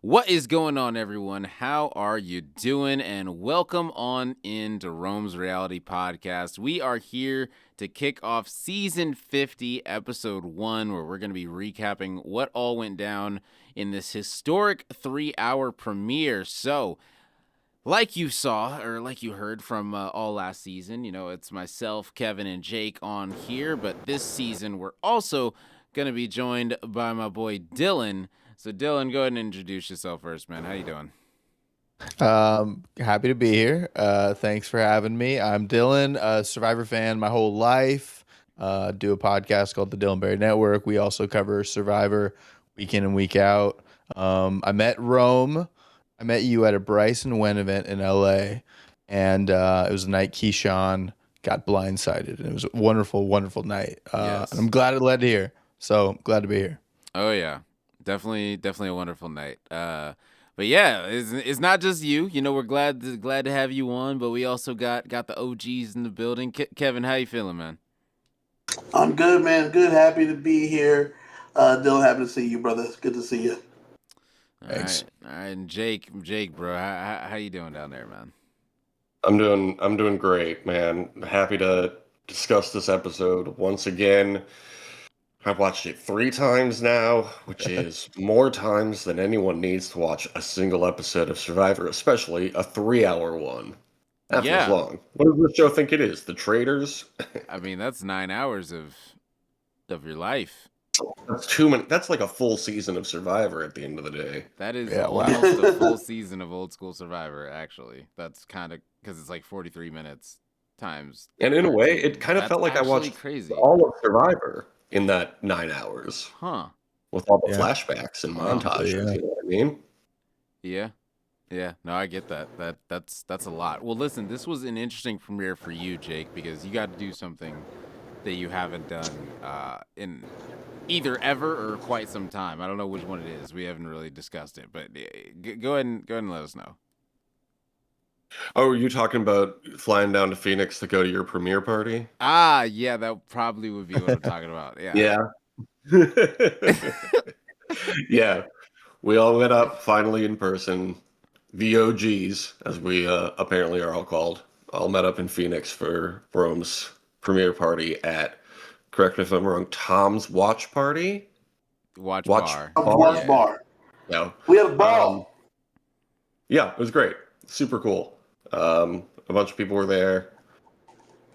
What is going on, everyone? How are you doing? And welcome on into Rome's Reality Podcast. We are here to kick off season 50, episode 1, where we're going to be recapping what all went down in this historic 3-hour premiere. So, like you saw, or like you heard from all last season, it's myself, Kevin, and Jake on here. But this season, we're also going to be joined by my boy Dylan. So, Dylan, go ahead and introduce yourself first, man. How you doing? Happy to be here. Thanks for having me. I'm Dylan, a Survivor fan my whole life. Do a podcast called the Dylan Berry Network. We also cover Survivor week in and week out. I met Rome. I met you at a Bryson Wen event in LA, and it was the night Keyshawn got blindsided, and it was a wonderful, wonderful night. And I'm Yes. glad it led here. So glad to be here. Oh yeah, definitely a wonderful night. But yeah, it's not just you. We're glad to have you on, but we also got the OGs in the building. Kevin, how you feeling, man? I'm good, man. Good. Happy to be here. Dylan, happy to see you, brother. Good to see you. All Thanks. right, all right. And Jake, bro, how you doing down there, man? I'm doing great, man. Happy to discuss this episode once again. I've watched it 3 times now, which is more times than anyone needs to watch a single episode of Survivor, especially a 3-hour one. That feels Yeah, long. What does the show think it is? The Traitors? I mean that's 9 hours of your life. That's too many. That's like a full season of Survivor at the end of the day. That is Yeah, wow. almost a full season of Old School Survivor. Actually, that's kind of because it's like 43 minutes times And in a way, 13. it kind of That's felt like I actually watched crazy, all of Survivor in that 9 hours huh? with all the Yeah. flashbacks and Wow. montages. Yeah. You know what I mean? Yeah. Yeah, no, I get that. That's a lot. Well, listen, this was an interesting premiere for you, Jake, because you got to do something that you haven't done in either ever or quite some time. I don't know which one it is. We haven't really discussed it, but go ahead and let us know. Oh, are you talking about flying down to Phoenix to go to your premiere party? Ah, yeah, that probably would be what I'm talking about. Yeah. Yeah. Yeah. We all met up finally in person. The OGs, as we apparently are all called, all met up in Phoenix for Rome's premiere party at, correct me if I'm wrong, Tom's Watch Party? Watch Watch bar. Bar? Watch Yeah. bar. No. We had a Um, ball. yeah, it was great. Super cool. A bunch of people were there.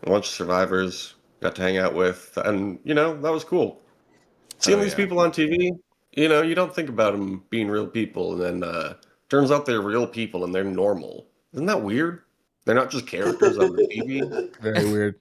A bunch of survivors got to hang out with, and that was cool. Seeing Oh these yeah. people on TV, you don't think about them being real people, and then turns out they're real people and they're normal. Isn't that weird? They're not just characters on the TV. Very weird.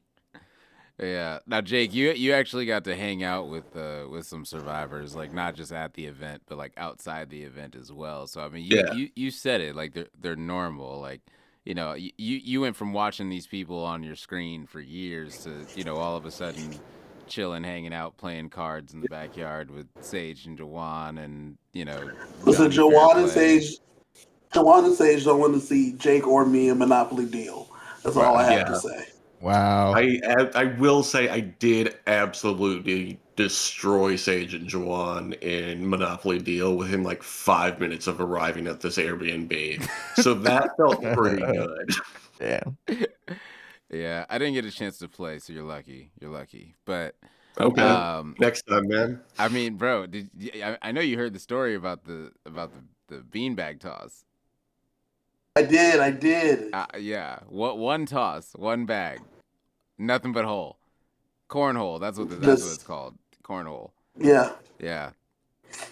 Yeah. Now, Jake, you actually got to hang out with some survivors, like not just at the event, but like outside the event as well. So I mean, you Yeah, you you said it, like they're normal. Like you went from watching these people on your screen for years to all of a sudden chilling, hanging out, playing cards in the backyard with Sage and Jawan and Listen, Johnny Jawan and Fairplay. Sage. Jawan and Sage don't want to see Jake or me in Monopoly deal. That's all I Wow. have to yeah. say. Wow. I will say I did absolutely destroy Sage and Juwan in Monopoly Deal within like 5 minutes of arriving at this Airbnb. So that felt pretty good. Damn. Yeah, I didn't get a chance to play, so you're lucky. You're lucky. But Okay, um next time, man. I mean, bro, I know you heard the story about the beanbag toss. I did. I did. Yeah, what one toss, one bag, nothing but hole, cornhole. That's what it's Just called, cornhole. yeah. Yeah,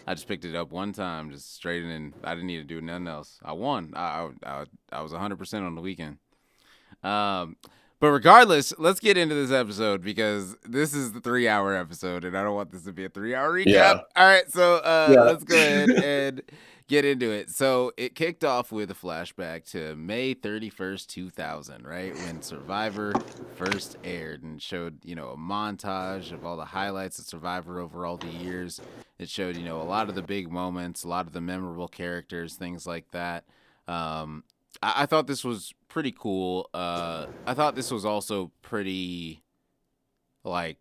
I just picked it up one time, just straight in. I didn't need to do nothing else. I won. I was 100% on the weekend. Um, but regardless, let's get into this episode because this is the 3-hour episode, and I don't want this to be a 3-hour recap. Yeah, All right, so yeah. let's go ahead and get into it. So it kicked off with a flashback to May 31st, 2000, right when Survivor first aired, and showed a montage of all the highlights of Survivor over all the years. It showed a lot of the big moments, a lot of the memorable characters, things like that. Um, I thought this was pretty cool. I thought this was also pretty like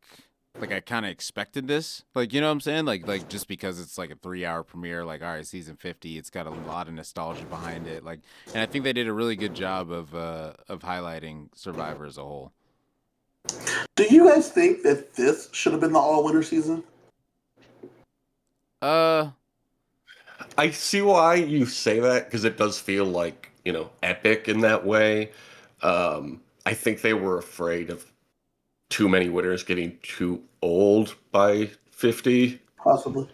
I kind of expected this. Like, you know what I'm saying? Like just because it's like a 3-hour premiere, like, all right, season 50, it's got a lot of nostalgia behind it. Like, and I think they did a really good job of highlighting Survivor as a whole. Do you guys think that this should have been the all-winner season? Uh, I see why you say that because it does feel like, epic in that way. I think they were afraid of too many winners getting too old by 50. Possibly.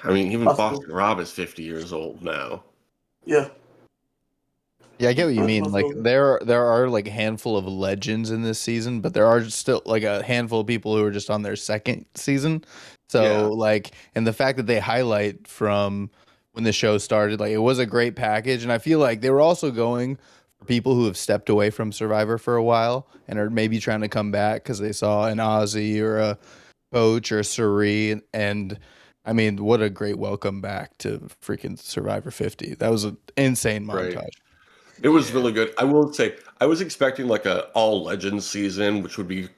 I mean, even Possibly. Boston Rob is 50 years old now. Yeah. Yeah, I get what you mean. Like Possibly. there are like a handful of legends in this season, but there are still like a handful of people who are just on their second season. So Yeah. like, and the fact that they highlight from when the show started, like it was a great package, and I feel like they were also going for people who have stepped away from Survivor for a while and are maybe trying to come back because they saw an Ozzy or a Coach or a Suri, and I mean, what a great welcome back to freaking Survivor 50. That was an insane montage. Right. It was Yeah. really good. I will say, I was expecting like a all legends season, which would be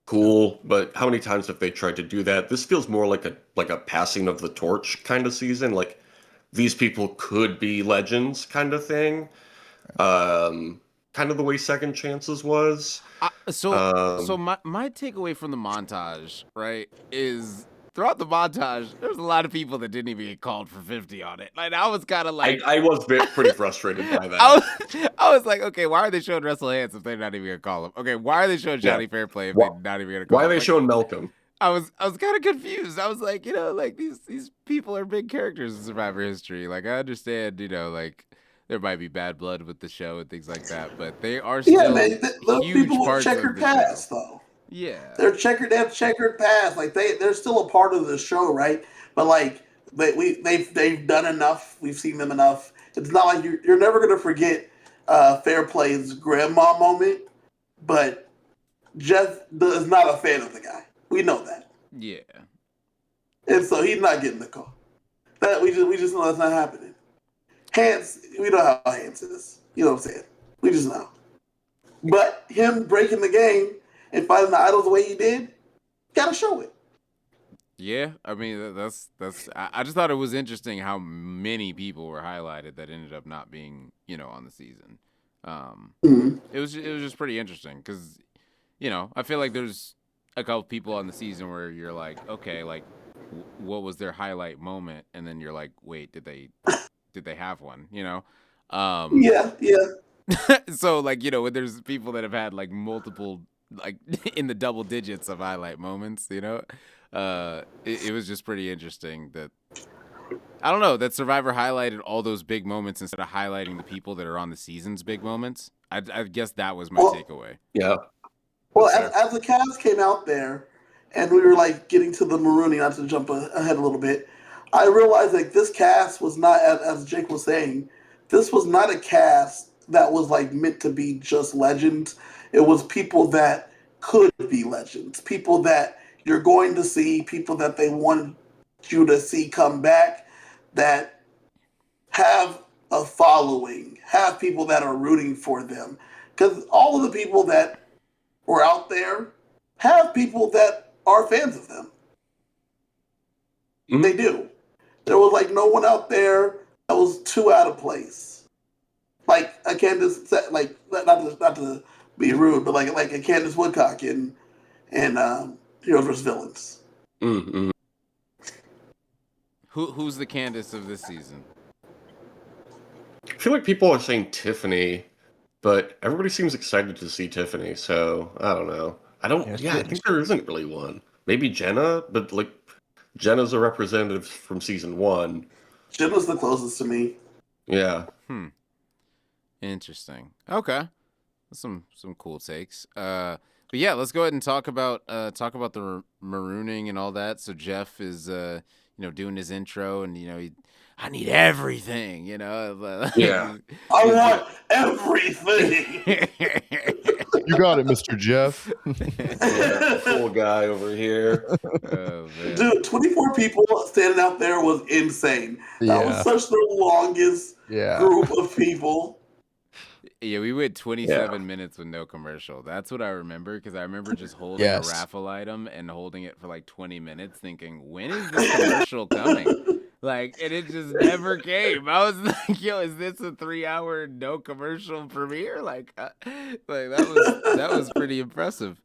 cool. But how many times have they tried to do that? This feels more like a passing of the torch kind of season. Like these people could be legends kind of thing. Kind of the way Second Chances was. So my takeaway from the montage, right, is throughout the montage, there's a lot of people that didn't even get called for 50 on it. Like I was kind of like, I was pretty frustrated by that. I was like, okay, why are they showing Russell Hantz if they're not even gonna call him? Okay, why are they showing Johnny Fairplay if they're not even gonna call him? Why are they Like, showing Malcolm? I was kind of confused. I was like, like these people are big characters in Survivor history. Like I understand, like there might be bad blood with the show and things like that, but they are still man. Those huge people with parts checkered of the past, show. though. Yeah, They have checkered past. Like they're still a part of the show, right? But like they've done enough. We've seen them enough. It's not like you're never gonna forget Fairplay's grandma moment. But Jeff is not a fan of the guy. We know that, yeah. and so he's not getting the call. That we just know that's not happening. Hans, we know how Hans is. You know what I'm saying? We just know. But him breaking the game and fighting the idols the way he did, gotta show it. Yeah, I mean that's. I just thought it was interesting how many people were highlighted that ended up not being, on the season. It was just pretty interesting because, I feel like there's a couple people on the season where you're like, okay, like, what was their highlight moment, and then you're like, wait, did they have one? Yeah. So like, when there's people that have had like multiple, like in the double digits of highlight moments, it was just pretty interesting that I don't know that Survivor highlighted all those big moments instead of highlighting the people that are on the season's big moments. I guess that was my takeaway. Yeah. Well, as the cast came out there, and we were like getting to the marooning, not to jump ahead a little bit, I realized like this cast was not, as Jake was saying, this was not a cast that was like meant to be just legends. It was people that could be legends, people that you're going to see, people that they want you to see come back, that have a following, have people that are rooting for them. Because all of the people that were out there have people that are fans of them. Mhm. They do. There was like no one out there that was too out of place. Like a Candace, like not to be rude, but like a Candace Woodcock in Heroes vs Villains. Mm-hmm. Who's the Candace of this season? I feel like people are saying Tiffany, but everybody seems excited to see Tiffany, so I don't know. I think there isn't really one. Maybe Jenna, but like Jenna's a representative from season 1. Jenna's the closest to me. Yeah. Interesting. Okay. Some cool takes. But yeah, let's go ahead and talk about the marooning and all that. So Jeff is doing his intro, and I need everything, Yeah. I want everything. You got it, Mr. Jeff. Yeah, cool guy over here. Oh, man. Dude, 24 people standing out there was insane. That was such the longest group of people. Yeah, we went 27 minutes with no commercial. That's what I remember, because I remember just holding a raffle item and holding it for like 20 minutes thinking, when is this commercial coming? Like, and it just never came. I was like, yo, is this a 3-hour no commercial premiere? Like that was pretty impressive.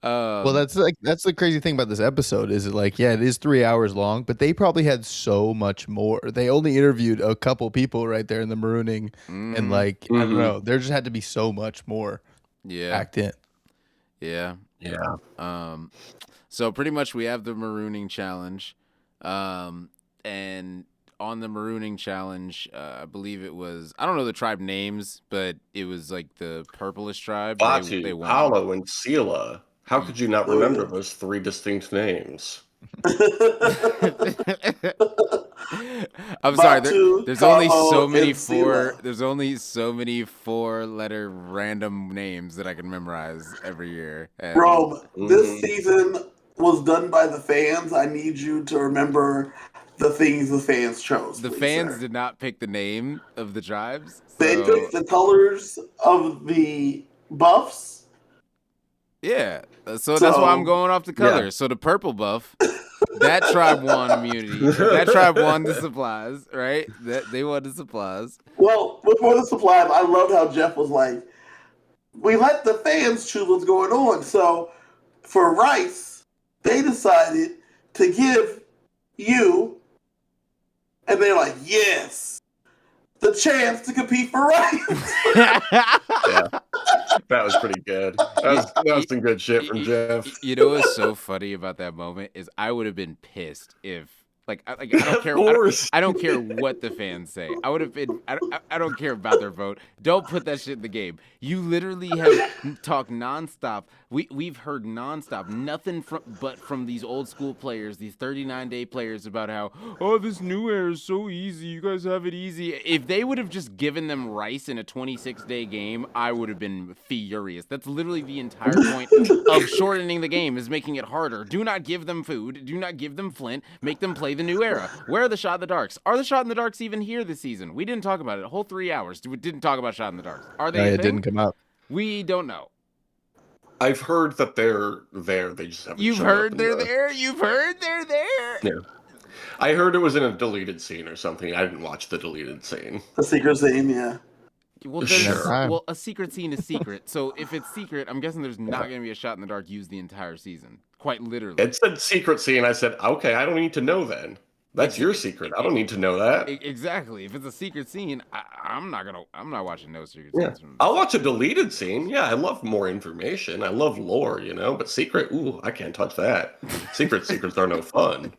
Well, that's the crazy thing about this episode is it is 3 hours long, but they probably had so much more. They only interviewed a couple people right there in the marooning, and I don't know, there just had to be so much more packed in. Yeah. So pretty much we have the marooning challenge, and on the marooning challenge, I believe it was, I don't know the tribe names, but it was like the purplish tribe. Batu, they won. Paolo, and Sela. How could you not remember those 3 distinct names? I'm sorry. There's only so many There's only so many 4-letter random names that I can memorize every year. Rome, this season was done by the fans. I need you to remember the things the fans chose. The fans did not pick the name of the tribes. So... They picked the colors of the buffs. Yeah, so that's why I'm going off the colors. Yeah. So the purple buff, that tribe won immunity. That tribe won the supplies, right? They won the supplies. Well, before the supplies, I loved how Jeff was like, we let the fans choose what's going on. So for rice, they decided to give you, and they're like, yes, the chance to compete for rice. Yeah. That was pretty good. That was some good shit from Jeff. You know what's so funny about that moment is I would have been pissed if, I don't care. I don't care what the fans say. I would have been. I don't care about their vote. Don't put that shit in the game. You literally have talked nonstop. We've heard nonstop nothing from these old school players, these 39-day players, about how this new era is so easy. You guys have it easy. If they would have just given them rice in a 26-day game, I would have been furious. That's literally the entire point of shortening the game, is making it harder. Do not give them food. Do not give them flint. Make them play the new era. Where are the shot in the darks? Are the shot in the darks even here this season? We didn't talk about it. A whole 3 hours. We didn't talk about shot in the darks. Are they? No, it didn't come up. We don't know. I've heard that they're there. They just haven't. You've heard they're there. You've heard they're there. Yeah. I heard it was in a deleted scene or something. I didn't watch the deleted scene. The secret scene, yeah. Well, well, a secret scene is secret. So if it's secret, I'm guessing there's not going to be a shot in the dark used the entire season. Quite literally. It said secret scene. I said, okay, I don't need to know then. That's your secret. I don't need to know that. Exactly. If it's a secret scene, I'm not watching no secret scenes. Yeah. I'll watch a deleted scene. Yeah, I love more information. I love lore, but secret, I can't touch that. Secrets are no fun.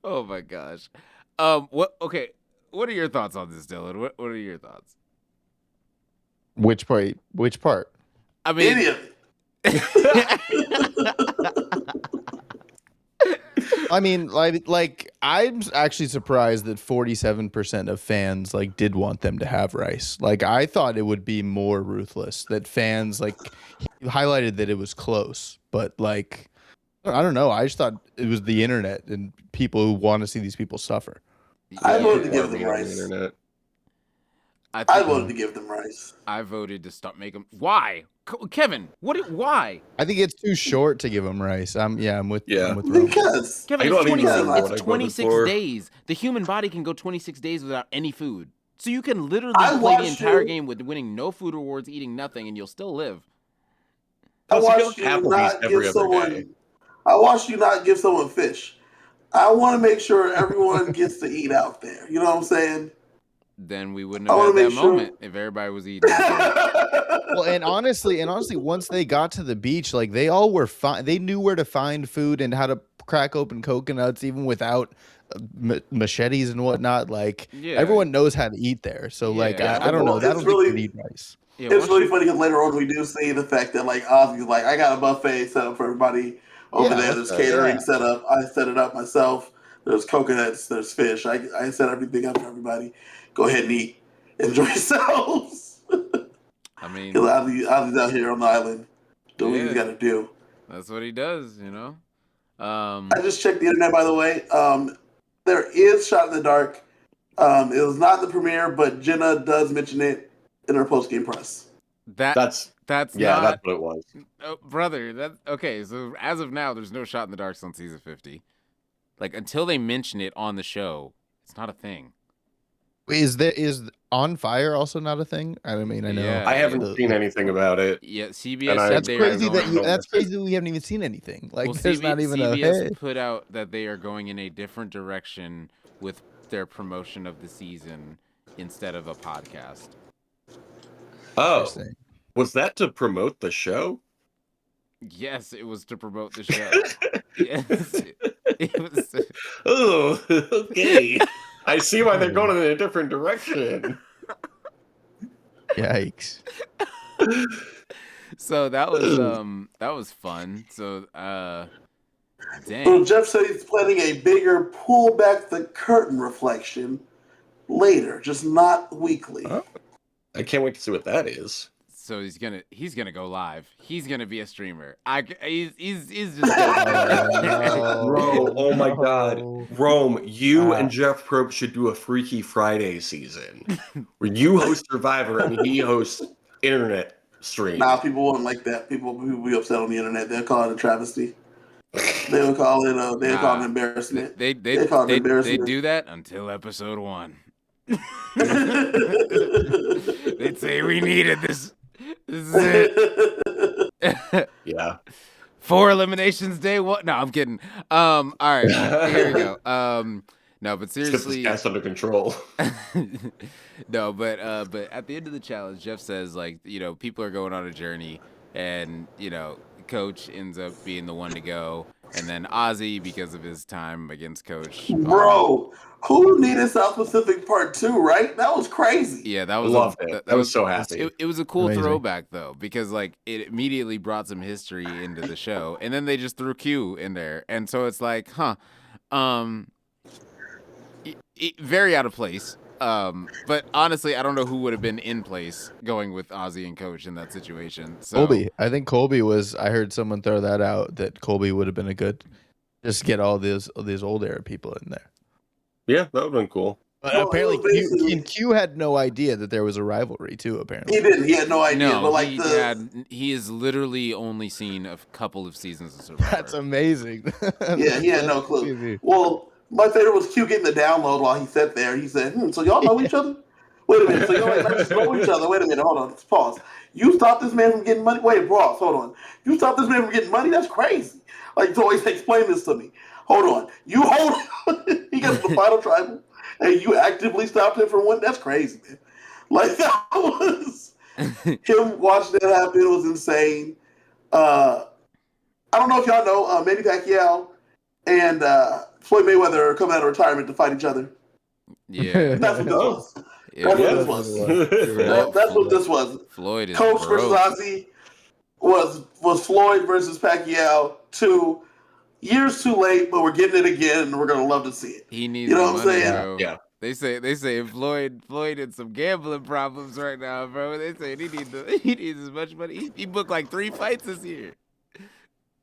Oh my gosh. What are your thoughts on this, Dylan? What are your thoughts? Which part? I mean, idiot. I mean, I'm actually surprised that 47% of fans did want them to have rice. I thought it would be more ruthless. That fans highlighted that it was close, but I don't know. I just thought it was the internet and people who want to see these people suffer. I voted to give them rice. I voted to give them rice. I voted to stop making. Why, Kevin? Why? I think it's too short to give them rice. I'm with. Because Kevin, it's 26 days. The human body can go 26 days without any food, so you can literally play the entire game with winning no food rewards, eating nothing, and you'll still live. I watched you not give someone fish. I want to make sure everyone gets to eat out there. You know what I'm saying? Then we wouldn't have had that moment if everybody was eating. Well, and honestly, once they got to the beach, they all were fine. They knew where to find food and how to crack open coconuts, even without machetes and whatnot. Everyone knows how to eat there. So, I don't know. That don't really need rice. Yeah, it's really funny because later on we do see the fact that Ozzy's I got a buffet set up for everybody over there. There's catering set up. I set it up myself. There's coconuts. There's fish. I set everything up for everybody. Go ahead and eat. Enjoy yourselves. I mean, because Ozzy's out here on the island doing what he's got to do. That's what he does, I just checked the internet, by the way. There is shot in the dark It was not the premiere, but Jenna does mention it in her post-game press. That's that's not, what it was. brother. That's okay. So as of now, there's no shot in the darks on season 50. Like until they mention it on the show, it's not a thing. Is On Fire also not a thing? I mean, I know. Yeah. I haven't seen anything about it. Yeah, CBS. And said That's they are crazy going- that's crazy that we haven't even seen anything. Like, Well, there's not even a CBS hey. put out that they are going in a different direction with their promotion of the season instead of a podcast. Oh, Interesting. was that to promote the show? Yes, it was to promote the show. Yes, it was. Oh, okay. I see why they're going in a different direction. Yikes. So that was fun. So So dang. Jeff said he's planning a bigger pull back the curtain reflection later, just not weekly. Huh? I can't wait to see what that is. So he's gonna go live. He's gonna be a streamer. He's just gonna Bro, oh my god. No. Rome, you and Jeff Probst should do a Freaky Friday season where you host Survivor and he hosts internet stream. Nah, people won't like that. People be upset on the internet. They'll call it a travesty. They'll call it an embarrassment. they call it embarrassment. do that until episode 1. They'd say we needed this. This is it. Yeah. 4 eliminations day 1. No, I'm kidding. All right, here we go. No, but Let's get seriously, this cast under control. no, but at the end of the challenge, Jeff says like, you know, people are going on a journey, and you know, Coach ends up being the one to go, and then Ozzy because of his time against Coach. Bro, who needed South Pacific Part 2, right? That was crazy. Yeah, that was Loved it. I was so happy. It was a cool Amazing. throwback though, because like it immediately brought some history into the show, and then they just threw Q in there, and so it's like, very out of place. But honestly, I don't know who would have been in place going with Ozzy and Coach in that situation. So, Colby. I think Colby was. I heard someone throw that out that Colby would have been a good. Just get all these old era people in there. Yeah, that would have been cool. But Well, apparently, it was basically- Q had no idea that there was a rivalry too. Apparently, He didn't. He had no idea. No, but like he has literally only seen a couple of seasons of Survivor. that's amazing. Yeah, he had no clue. Well, my favorite was Q getting the download while he sat there. He said, so y'all know each other? Wait a minute. So y'all like, just know each other. Wait a minute. Hold on. Let's pause. You stopped this man from getting money? Wait, pause. Hold on. You stopped this man from getting money? That's crazy. Like, to always explain this to me. Hold on. You hold on. He gets the final tribal, and you actively stopped him from winning? That's crazy, man. Like, that was... Him watching that happen was insane. I don't know if y'all know, Manny Pacquiao and Floyd Mayweather are coming out of retirement to fight each other. Yeah, That's what this was. yeah. That's what Yeah. this was. Floyd- That's what this was. Floyd is Coach versus broke. Ozzy was Floyd versus Pacquiao. 2 years too late, but we're getting it again, and we're gonna love to see it. He needs You know the what I'm money, saying? bro. Yeah. They say Floyd had some gambling problems right now, bro. They say he needs as much money. He booked like 3 fights this year.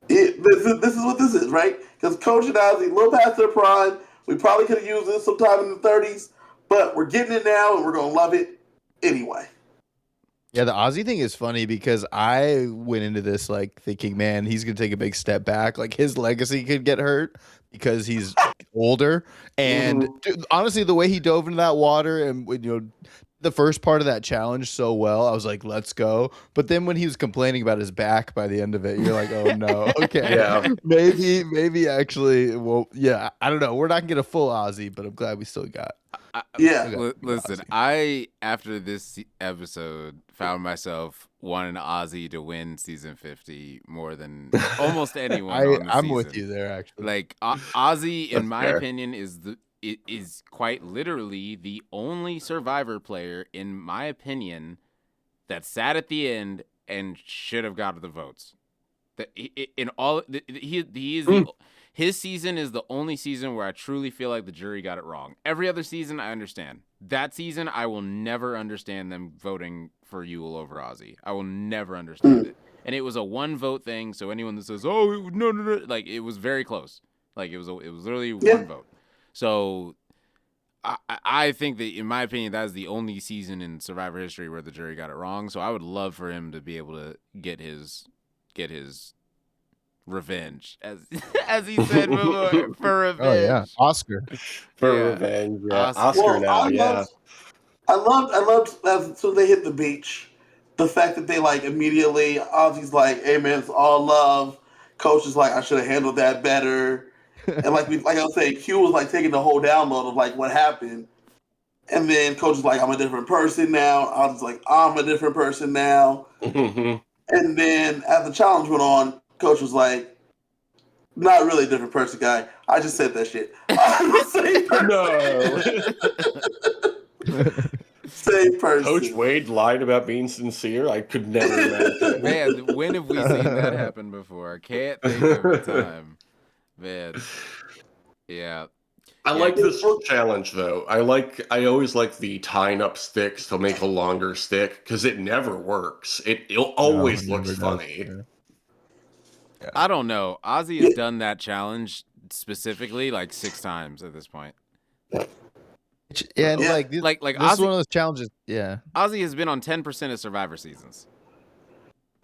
This is what this is, right? Because Coach and Ozzy, a little past their prime. We probably could have used this sometime in the 30s, but we're getting it now, and we're gonna love it anyway. Yeah, the Ozzy thing is funny because I went into this like thinking, man, he's gonna take a big step back. Like his legacy could get hurt because he's older. And dude, honestly, the way he dove into that water and the first part of that challenge so well, I was like, let's go. But then when he was complaining about his back by the end of it, you're like, oh no, okay, Yeah. maybe actually, well, yeah, I don't know. We're not gonna get a full Ozzy, but I'm glad we still got. Yeah. Listen, I after this episode found myself wanting Ozzy to win season 50 more than almost anyone. on the I'm with season. you there, actually. Like Ozzy, in That's my fair. opinion, is quite literally the only Survivor player, in my opinion, that sat at the end and should have got the votes. That in all he is his season is the only season where I truly feel like the jury got it wrong. Every other season, I understand. That season, I will never understand them voting for Yule over Ozzy. I will never understand it. And it was a 1 vote thing. So anyone that says, "Oh no," like it was very close. Like it was literally Yeah. 1 vote. So I think that, in my opinion, that is the only season in Survivor history where the jury got it wrong. So I would love for him to be able to get his revenge, as as he said before, for revenge. Oh yeah, Oscar. For Yeah. revenge. Yeah. Oscar. Oscar Well, now, yeah. I loved as soon as they hit the beach, the fact that they like immediately Ozzy's like, "Hey man, it's all love." Coach is like, "I should have handled that better." And like I was saying, Q was like taking the whole download of like what happened. And then Coach is like, "I'm a different person now." I was like, "I'm a different person now." Mhm. And then as the challenge went on, Coach was like, "Not really a different person, guy. I just said that shit." I'm the same person. No. Same person. Coach Wade lied about being sincere. I could never imagine. Man, when have we seen that happen before? I can't think of a time. Man. Yeah. I Yeah, like this challenge though. I always like the tying up sticks to make a longer stick because it never works. It always No, it looks never does, funny. yeah. I don't know. Ozzy has done that challenge specifically like 6 times at this point. Yeah, and Yeah. like this, Like this is Ozzy, one of those challenges. Yeah, Ozzy has been on 10% of Survivor seasons.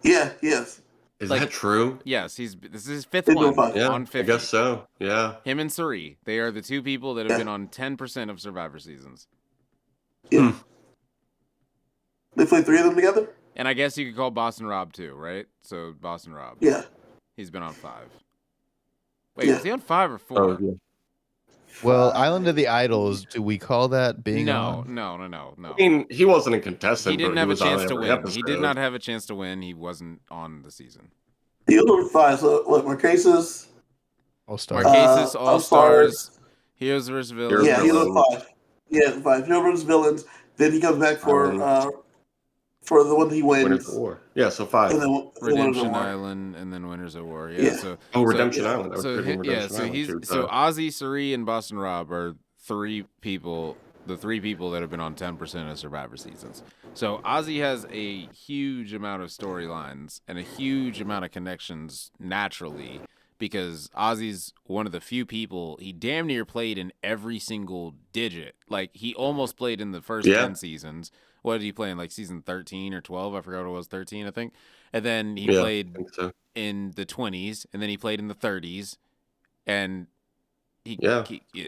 Yeah, yes. Is Like- that true? Yes, this is his 5th He's doing one fine. Yeah, on I 50. guess so. Yeah. Him and Suri, they are the 2 people that have Yeah. been on 10% of Survivor seasons. Yeah. They play 3 of them together? And I guess you could call Boston Rob too, right? So Boston Rob, Yeah. he's been on 5. Wait, Yeah. was he on 5 or 4? Oh, yeah. well, Five. Island of the Idols. Do we call that being No, on? no. I mean, he wasn't a contestant. He didn't but have a was on chance to every win. episode. He did not have a chance to win. He wasn't on the season. He was on 5. So, what, Marquesas? All Stars. Marquesas, All Stars, All-Stars. Heroes vs. Heroes Villains. Yeah, he's on Villains. 5. Yeah, 5. Hero vs. Villains. Then he comes back for the one he wins. Winners of War. Yeah, so 5. And then Winners of Redemption War. Island, and then Winners of War. Yeah. Yeah. So Oh, Redemption yeah. Island. I was so thinking Redemption so Island he's too, so Ozzy, Suri, and Boston Rob are 3 people. The 3 people that have been on 10% of Survivor seasons. So Ozzy has a huge amount of storylines and a huge amount of connections naturally, because Ozzy's one of the few people, he damn near played in every single digit. Like, he almost played in the first 10 seasons. What did he play in, like season 13 or 12? I forgot what it was, 13, I think. And then he I played think so. in the 20s, and then he played in the 30s, and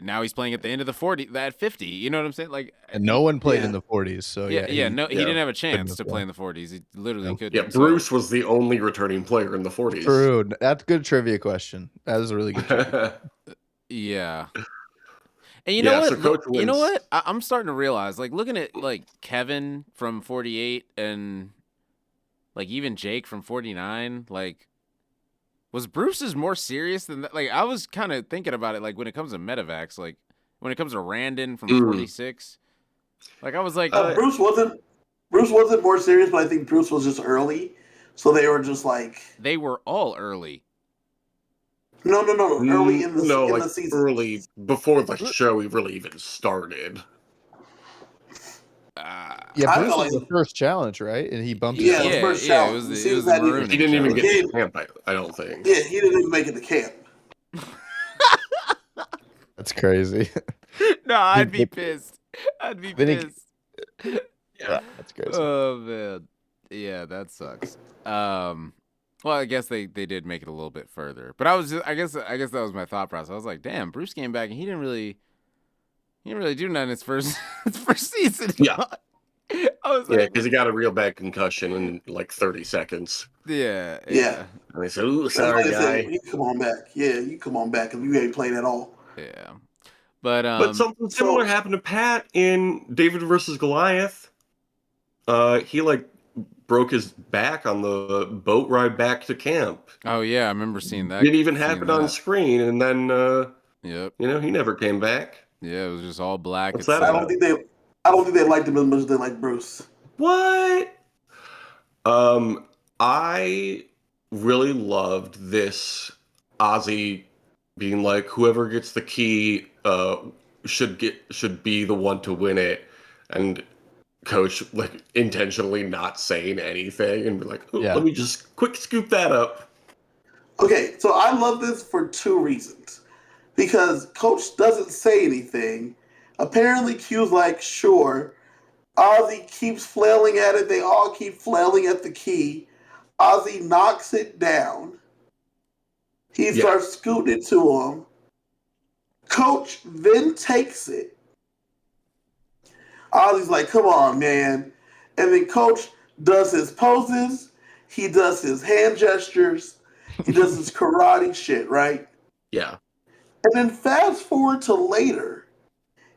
now he's playing at the end of the 40s, at 50. You know what I'm saying? Like, And no one played Yeah. in the 40s. So he yeah, didn't have a chance as to well. play in the 40s. He literally Nope. couldn't. Yeah, So- Bruce was the only returning player in the 40s. True. That's a good trivia question. That is a really good. Trivia. Yeah. And you know Yeah, what? so Coach You know wins. what? I'm starting to realize, like, looking at like Kevin from 48 and like even Jake from 49, like, was Bruce's more serious than that? Like, I was kind of thinking about it, like, when it comes to Medivacs, like when it comes to Randon from 46, like, I was like, Bruce wasn't more serious, but I think Bruce was just early. So they were just like, they were all early. no, early in the no, in like the season. early before the show really even started. Yeah, I Bruce felt was like- the first challenge, right? And he bumped. Yeah, his it was first it challenge. was As the, soon it as was the that Maroon He didn't even challenge. get to Yeah. camp, I don't think. Yeah, he didn't even make it to camp. That's crazy. No, I'd be pissed. I'd be Vinny- pissed. Yeah. That's crazy. Oh man, yeah, that sucks. Well, I guess they did make it a little bit further, but I guess that was my thought process. I was like, damn, Bruce came back and he didn't really do nothing in his first season. Yeah. I was Yeah, like, because he got a real bad concussion in like 30 seconds. yeah. And they said, ooh, That's sorry, why they said, guy. you come on back. Yeah, you come on back, and you ain't played at all. Yeah. But But something similar happened to Pat in David versus Goliath. He like broke his back on the boat ride back to camp. oh yeah, I remember seeing that. Didn't even seeing happen on that. screen, and then Yep. he never came back. Yeah, it was just all black. What's It's that I about? don't think they liked him as much as they liked Bruce. What? I really loved this Ozzy being like, whoever gets the key should be the one to win it, and Coach like intentionally not saying anything and be like, oh, Yeah. let me just quick scoop that up. Okay, so I love this for 2 reasons. Because Coach doesn't say anything Apparently, Q's like, sure. Ozzy keeps flailing at it. They all keep flailing at the key. Ozzy knocks it down. He starts scooting it to him. Coach then takes it. Ozzy's like, come on, man. And then Coach does his poses. He does his hand gestures. He does his karate shit, right? Yeah. And then fast forward to later.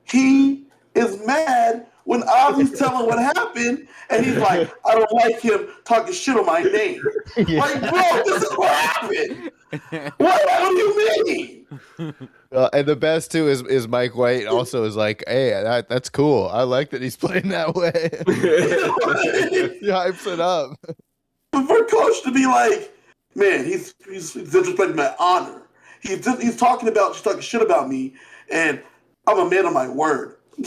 He is mad when Ozzy's telling what happened, and he's like, I don't like him talking shit on my name. Yeah. Like, bro, this is what happened. What do you mean? And the best too is Mike White also is like, hey, that's cool. I like that he's playing that way. He hypes it up. But for Coach to be like, man, he's disrespecting my honor. He's talking shit about me, and I'm a man of my word. You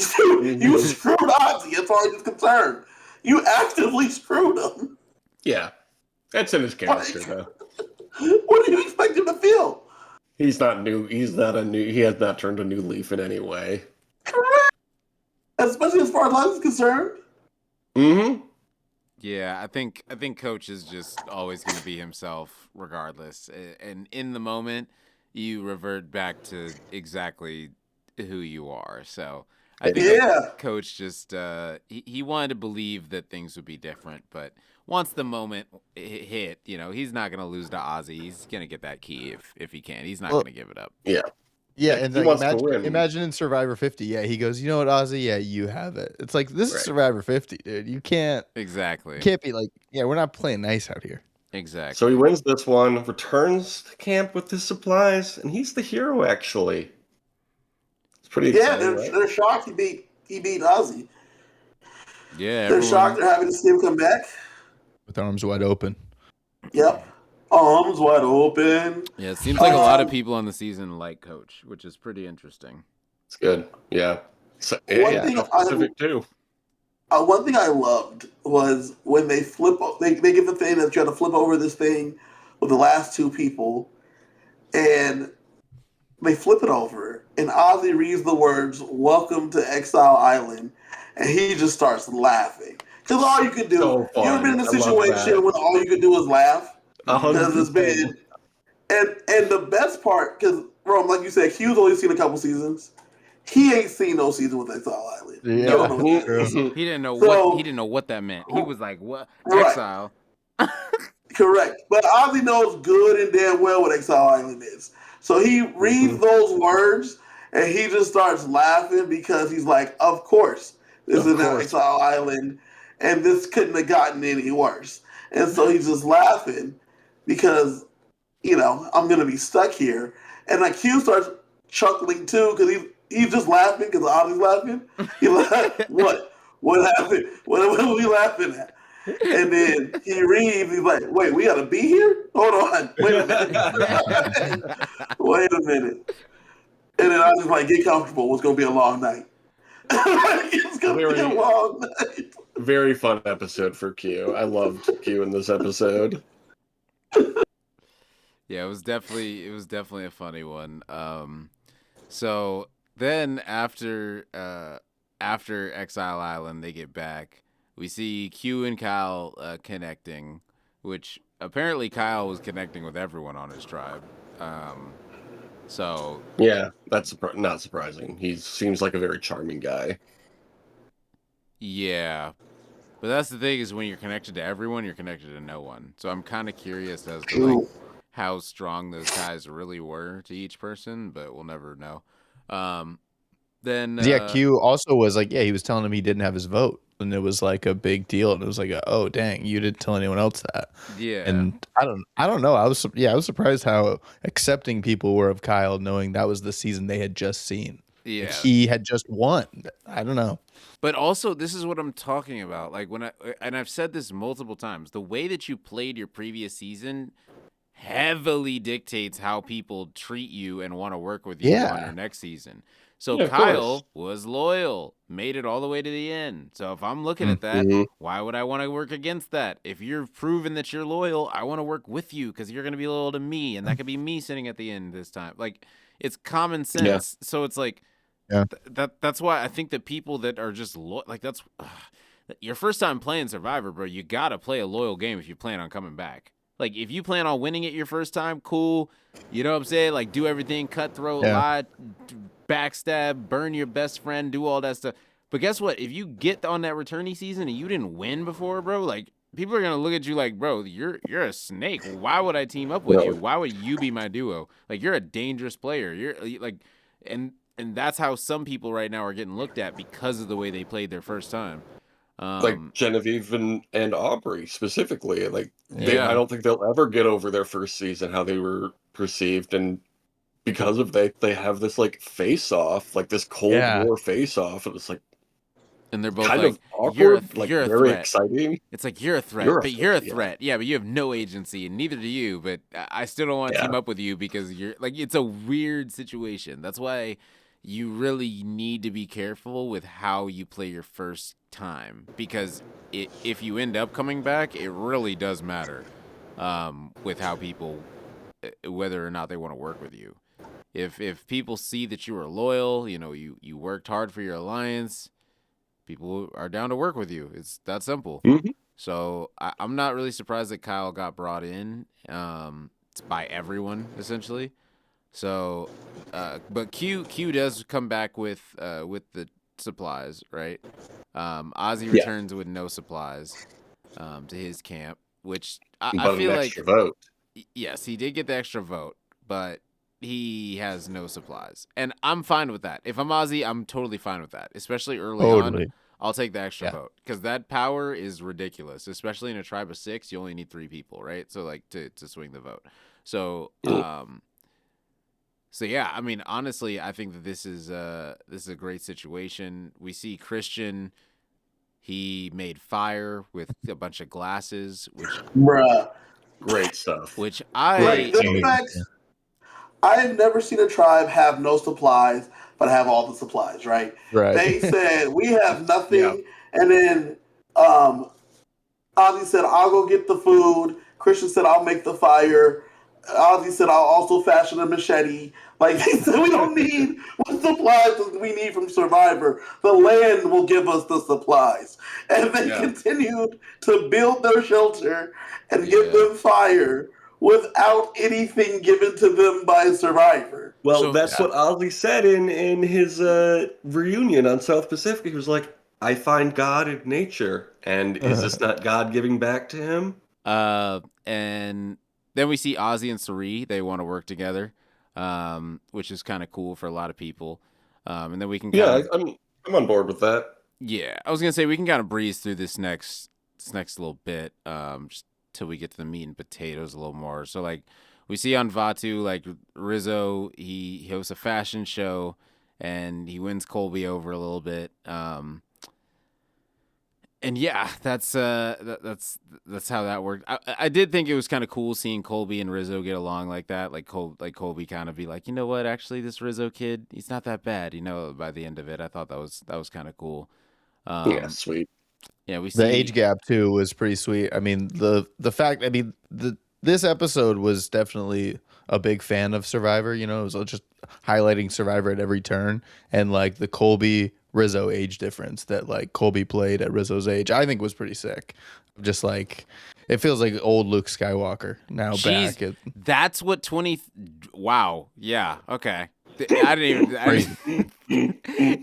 screwed Ozzy as far as he's concerned. You actively screwed him. Yeah. That's in his character, though. What do you expect him to feel? He's not new. He has not turned a new leaf in any way. Correct. Especially as far as Ozzy's concerned. Mm-hmm. Yeah, I think Coach is just always going to be himself regardless. And in the moment, you revert back to exactly who you are. So I think Coach just he wanted to believe that things would be different, but once the moment hit, he's not going to lose to Ozzy. He's going to get that key if he can. He's not going to give it up. Yeah. Yeah, and like, imagine in Survivor 50, he goes, you know what, Ozzy? Yeah, you have it. It's like, this is Survivor 50, dude. You can't be like, we're not playing nice out here. Exactly. So he wins this one, returns to camp with his supplies, and he's the hero, actually. It's pretty exciting, they're shocked he beat Ozzy. Yeah, they're shocked they're having to see him come back. With arms wide open. Yep. Arms wide open. Yeah, it seems like a lot of people on the season like Coach, which is pretty interesting. It's good. Yeah. One thing I loved was when they flip. They give the thing that you have to flip over this thing with the last two people, and they flip it over, and Ozzy reads the words "Welcome to Exile Island," and he just starts laughing. Because all you can do, you ever been in a situation when all you can do is laugh? Because it's been, and the best part, because Rome, like you said, Q's only seen a couple seasons. He ain't seen no season with Exile Island. Yeah. He didn't know what that meant. He was like, "What Exile?" Correct, but Ozzy knows good and damn well what Exile Island is. So he reads those words and he just starts laughing because he's like, "Of course, this is now Exile Island, and this couldn't have gotten any worse." And so he's just laughing because, I'm gonna be stuck here. And like Q starts chuckling too because he's just laughing because Ozzy's laughing. He's like, "What? What happened? What are we laughing at?" And then he reads. He's like, "Wait, we gotta be here? Hold on. Wait a minute. Wait a minute." And then I was like, "Get comfortable. It's gonna be a long night." It's gonna be a long night. Very fun episode for Q. I loved Q in this episode. Yeah, it was definitely a funny one. So then after Exile Island, they get back. We see Q and Kyle connecting, which apparently Kyle was connecting with everyone on his tribe. So yeah, that's not surprising. He seems like a very charming guy. Yeah, but that's the thing is when you're connected to everyone, you're connected to no one. So I'm kind of curious as to how strong those ties really were to each person, but we'll never know. Then Q also was like, he was telling him he didn't have his vote, and it was like a big deal, and it was like, oh dang, you didn't tell anyone else that. Yeah, and I don't know. I was surprised how accepting people were of Kyle, knowing that was the season they had just seen. Yeah, like he had just won. I don't know. But also, this is what I'm talking about. Like and I've said this multiple times, the way that you played your previous season heavily dictates how people treat you and want to work with you on your next season. So Kyle was loyal, made it all the way to the end. So if I'm looking at that, why would I want to work against that? If you're proven that you're loyal, I want to work with you because you're going to be loyal to me, and that could be me sitting at the end this time. Like, it's common sense. Yeah. So it's like, Yeah. That's why I think that people that are just like that's your first time playing Survivor, bro. You gotta play a loyal game if you plan on coming back. Like if you plan on winning it your first time, cool. You know what I'm saying? Like do everything, cutthroat, Yeah. lie, backstab, burn your best friend, do all that stuff. But guess what? If you get on that returnee season and you didn't win before, bro, like people are gonna look at you like, bro, you're a snake. Why would I team up with you? Why would you be my duo? Like you're a dangerous player. You're like, and that's how some people right now are getting looked at because of the way they played their first time. Like Genevieve and Aubrey specifically, like Yeah. I don't think they'll ever get over their first season, how they were perceived, and because of they have this like face off, like this Cold War face off, and it's like and they're both kind like, of awkward, like you're a very threat. exciting. It's like you're a threat, but you're a threat. Yeah, but you have no agency, and neither do you. But I still don't want to team up with you because you're like it's a weird situation. That's why you really need to be careful with how you play your first time because if you end up coming back, it really does matter with how people, whether or not they want to work with you. If people see that you are loyal, you know you worked hard for your alliance. People are down to work with you. It's that simple. Mm-hmm. So I'm not really surprised that Kyle got brought in by everyone, essentially. So, but Q does come back with the supplies, right? Ozzy returns with no supplies to his camp, which I feel like vote. Yes, he did get the extra vote, but he has no supplies. And I'm fine with that. If I'm Ozzy, I'm totally fine with that, especially early on. I'll take the extra vote because that power is ridiculous, especially in a tribe of 6. You only need 3 people, right? So like to swing the vote. So so yeah, I mean, honestly, I think that this is a great situation. We see Christian. He made fire with a bunch of glasses, which great stuff. Which I've never seen a tribe have no supplies but have all the supplies, right? They said, we have nothing. And then Ozzy said, I'll go get the food. Christian said, I'll make the fire. Ozzy said, I'll also fashion a machete. Like they said, we don't need what supplies we need from Survivor. The land will give us the supplies. And they continued to build their shelter and give them fire without anything given to them by Survivor. Well, that's what Ozzy said in his reunion on South Pacific. He was like, I find God in nature. And is this not God giving back to him? And then we see Ozzy and Cirie. They want to work together, which is kind of cool for a lot of people. And then we can I'm on board with that. Yeah, I was going to say we can kind of breeze through this next little bit just till we get to the meat and potatoes a little more. So, like, we see on Vaatu, like, Rizzo, he hosts a fashion show, and he wins Colby over a little bit. And yeah, that's how that worked. I did think it was kind of cool seeing Colby and Rizzo get along like that. Like Colby kind of be like, you know what? Actually, this Rizzo kid, he's not that bad. You know, by the end of it, I thought that was kind of cool. Sweet. Yeah, we see the age gap too was pretty sweet. I mean, the fact. I mean, this episode was definitely a big fan of Survivor. You know, it was just highlighting Survivor at every turn, and like the Colby Rizzo age difference that like Colby played at Rizzo's age, I think was pretty sick. Just like it feels like old Luke Skywalker now. Jeez, back. That's what 20. Wow. Yeah. Okay. I didn't even.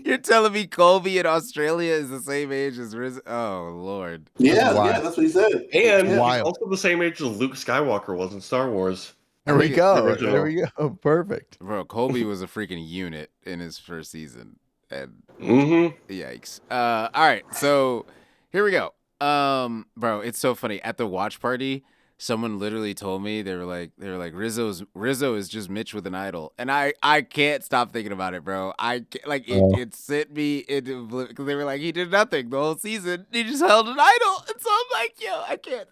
You're telling me Colby in Australia is the same age as Rizzo? Oh Lord. Yeah, that's what he said. And he's also the same age as Luke Skywalker was in Star Wars. There we go. Perfect. Bro, Colby was a freaking unit in his first season. And yikes. All right, so here we go. Bro, it's so funny. At the watch party, someone literally told me they were like Rizzo is just Mitch with an idol, and I can't stop thinking about it, bro. It sent me into because they were like he did nothing the whole season. He just held an idol, and so I'm like, yo,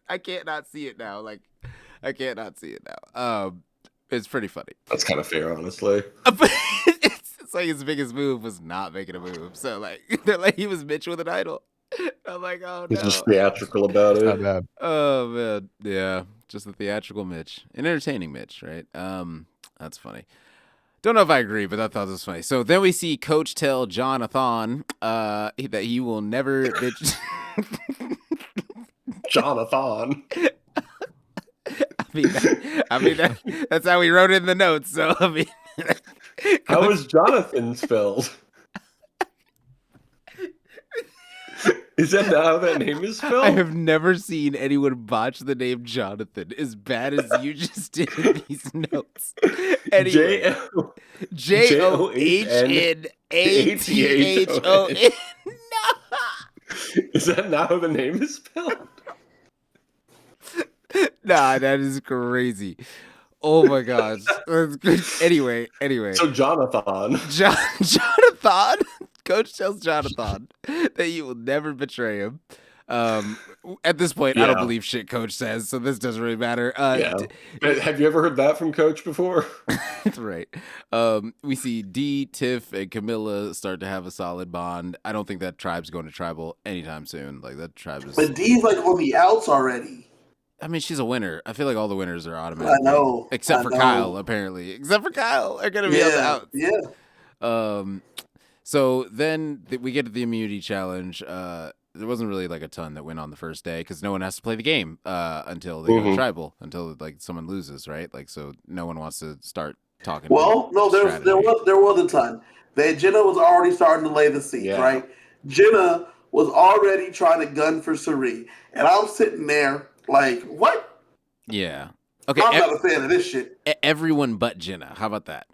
I can't not see it now. Like I can't not see it now. It's pretty funny. That's kind of fair, honestly. It's like his biggest move was not making a move. So like they're like he was Mitch with an idol. I'm like, oh no. He's just theatrical about it. Not bad. Oh man, yeah, just a theatrical Mitch, an entertaining Mitch, right? That's funny. Don't know if I agree, but I thought this was funny. So then we see Coach tell Jonathan that he will never bitch. Jonathan. That's how we wrote it in the notes. So I mean, how is Jonathan spelled? Is that not how that name is spelled? I have never seen anyone botch the name Jonathan as bad as you just did in these notes. Anyway, JOHNATHON. No. Is that not how the name is spelled? Nah, that is crazy. Oh my gosh. Anyway. So Jonathan. Jonathan. Coach tells Jonathan that you will never betray him. At this point, I don't believe shit Coach says, so this doesn't really matter. Have you ever heard that from Coach before? That's right. We see Dee, Tiff, and Camilla start to have a solid bond. I don't think that tribe's going to tribal anytime soon. Like that tribe is. But Dee's like on the outs already. I mean, she's a winner. I feel like all the winners are automatic. I know. Except for Kyle, apparently. Except for Kyle. They're going to be on the outs. Yeah. So then we get to the immunity challenge. There wasn't really like a ton that went on the first day because no one has to play the game until they go to tribal, until like someone loses, right? Like, so no one wants to start talking. Well, no, there was a ton. Jenna was already starting to lay the seeds, right? Jenna was already trying to gun for Cirie, and I'm sitting there like, what? Yeah. Okay, I'm not a fan of this shit. Everyone but Jenna, how about that?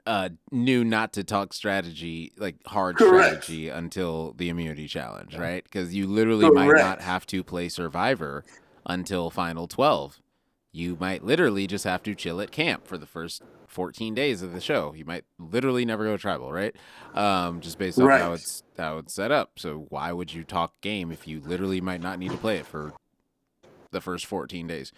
Knew not to talk strategy, like hard strategy, until the immunity challenge, right? Because you literally might not have to play Survivor until Final 12. You might literally just have to chill at camp for the first 14 days of the show. You might literally never go tribal, right? Just based on how it's set up. So why would you talk game if you literally might not need to play it for the first 14 days?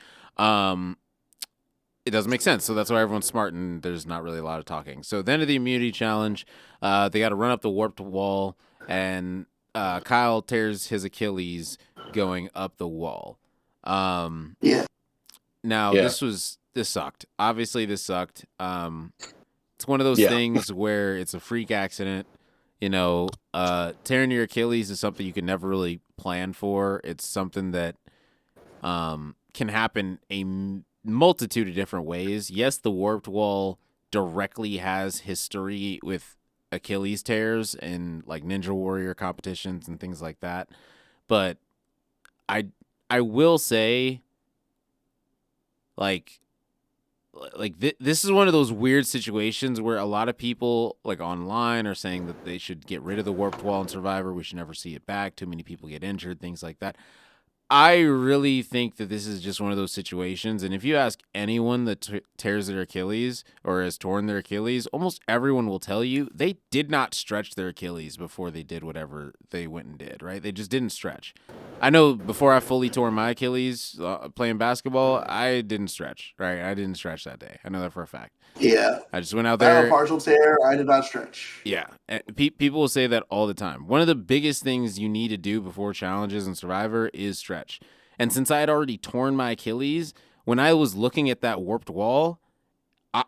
It doesn't make sense. So that's why everyone's smart and there's not really a lot of talking. So then to the immunity challenge, they got to run up the warped wall, and Kyle tears his Achilles going up the wall. Now this sucked. Obviously this sucked. It's one of those things where it's a freak accident. You know, tearing your Achilles is something you can never really plan for. It's something that can happen a multitude of different ways. Yes, the warped wall directly has history with Achilles tears and like Ninja Warrior competitions and things like that. But I will say, this is one of those weird situations where a lot of people like online are saying that they should get rid of the warped wall in Survivor. We should never see it back. Too many people get injured, things like that. I really think that this is just one of those situations. And if you ask anyone that tears their Achilles or has torn their Achilles, almost everyone will tell you they did not stretch their Achilles before they did whatever they went and did, right? They just didn't stretch. I know before I fully tore my Achilles playing basketball, I didn't stretch, right? I didn't stretch that day. I know that for a fact. Yeah. I just went out there. I had a partial tear. I did not stretch. Yeah. People will say that all the time. One of the biggest things you need to do before challenges and Survivor is stretch. And since I had already torn my Achilles, when I was looking at that warped wall,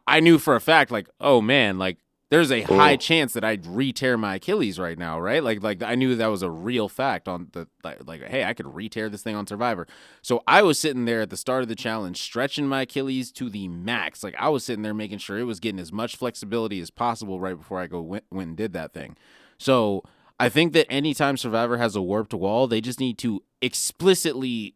I knew for a fact, like, oh man, like there's a high chance that I'd re-tear my Achilles right now, right? Like I knew that was a real fact on the like, hey, I could re-tear this thing on Survivor. So I was sitting there at the start of the challenge, stretching my Achilles to the max. Like I was sitting there making sure it was getting as much flexibility as possible right before I went and did that thing. So I think that anytime Survivor has a warped wall, they just need to explicitly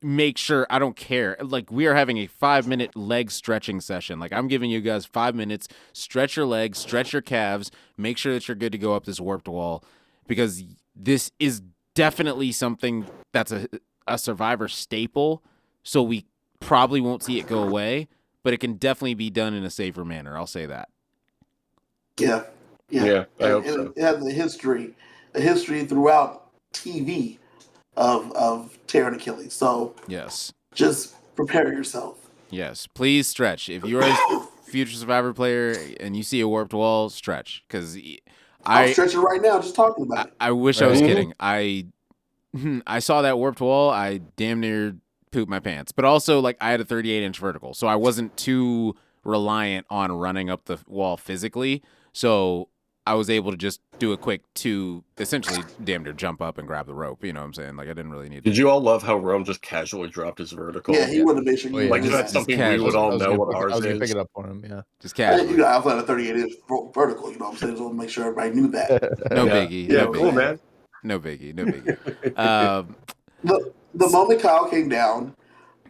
make sure, I don't care. Like we are having a 5-minute leg stretching session. Like I'm giving you guys 5 minutes, stretch your legs, stretch your calves, make sure that you're good to go up this warped wall, because this is definitely something that's a Survivor staple. So we probably won't see it go away, but it can definitely be done in a safer manner. I'll say that. Yeah. I hope so. It has a history throughout TV of tearing Achilles. So yes, just prepare yourself. Yes, please stretch. If you're a future Survivor player and you see a warped wall, stretch. Because I'm stretching right now, just talking about it. I wish I was kidding. I saw that warped wall. I damn near pooped my pants. But also, like, I had a 38-inch vertical, so I wasn't too reliant on running up the wall physically. So I was able to just do a quick essentially damn near jump up and grab the rope. You know what I'm saying? Like I didn't really need to. Did you all love how Rome just casually dropped his vertical? Yeah, he wanted to make sure you Like, do is that that. something we casual. would I all was know gonna what pick- I ours was gonna is? pick it up on him. Yeah. Just You casually. got outside of 38 inch vertical, you know what I'm saying? So make sure everybody knew that. No Yeah. biggie. Yeah, no cool, biggie. man. No biggie. No biggie. The moment Kyle came down,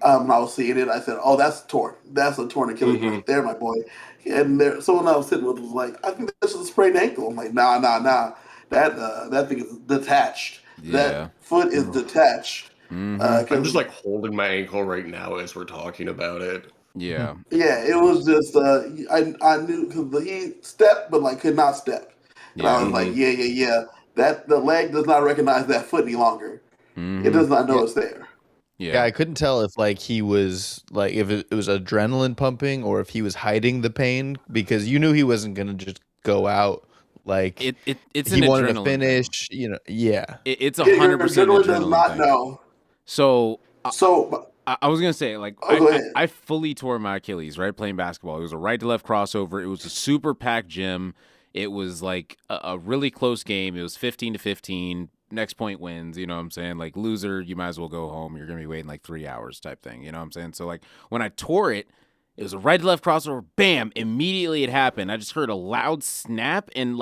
and I was seeing it, I said, "Oh, that's torn. That's a torn Achilles right there, my boy." And someone I was sitting with was like, "I think this is a sprained ankle." I'm like, "Nah. That thing is detached. Yeah. That foot is detached." Mhm. I'm just like holding my ankle right now as we're talking about it. Yeah. Yeah, it was just I knew because he stepped, but like could not step, and I Yeah. was like, yeah. That the leg does not recognize that foot any longer. Mhm. It does not know Yeah. it's there. Yeah, I couldn't tell if like he was like if it was adrenaline pumping or if he was hiding the pain because you knew he wasn't gonna just go out like It's he an wanted to adrenaline finish. You know, yeah. It's Your 100% adrenaline does adrenaline not thing. know. So So I was gonna say, like, go ahead. I fully tore my Achilles, right, playing basketball. It was a right to left crossover. It was a super packed gym. It was like a really close game. It was 15-15. Next point wins. You know what I'm saying? Like, loser, you might as well go home. You're gonna be waiting like 3 hours type thing. You know what I'm saying? So like when I tore it, it was a right to left crossover. Bam! Immediately it happened. I just heard a loud snap and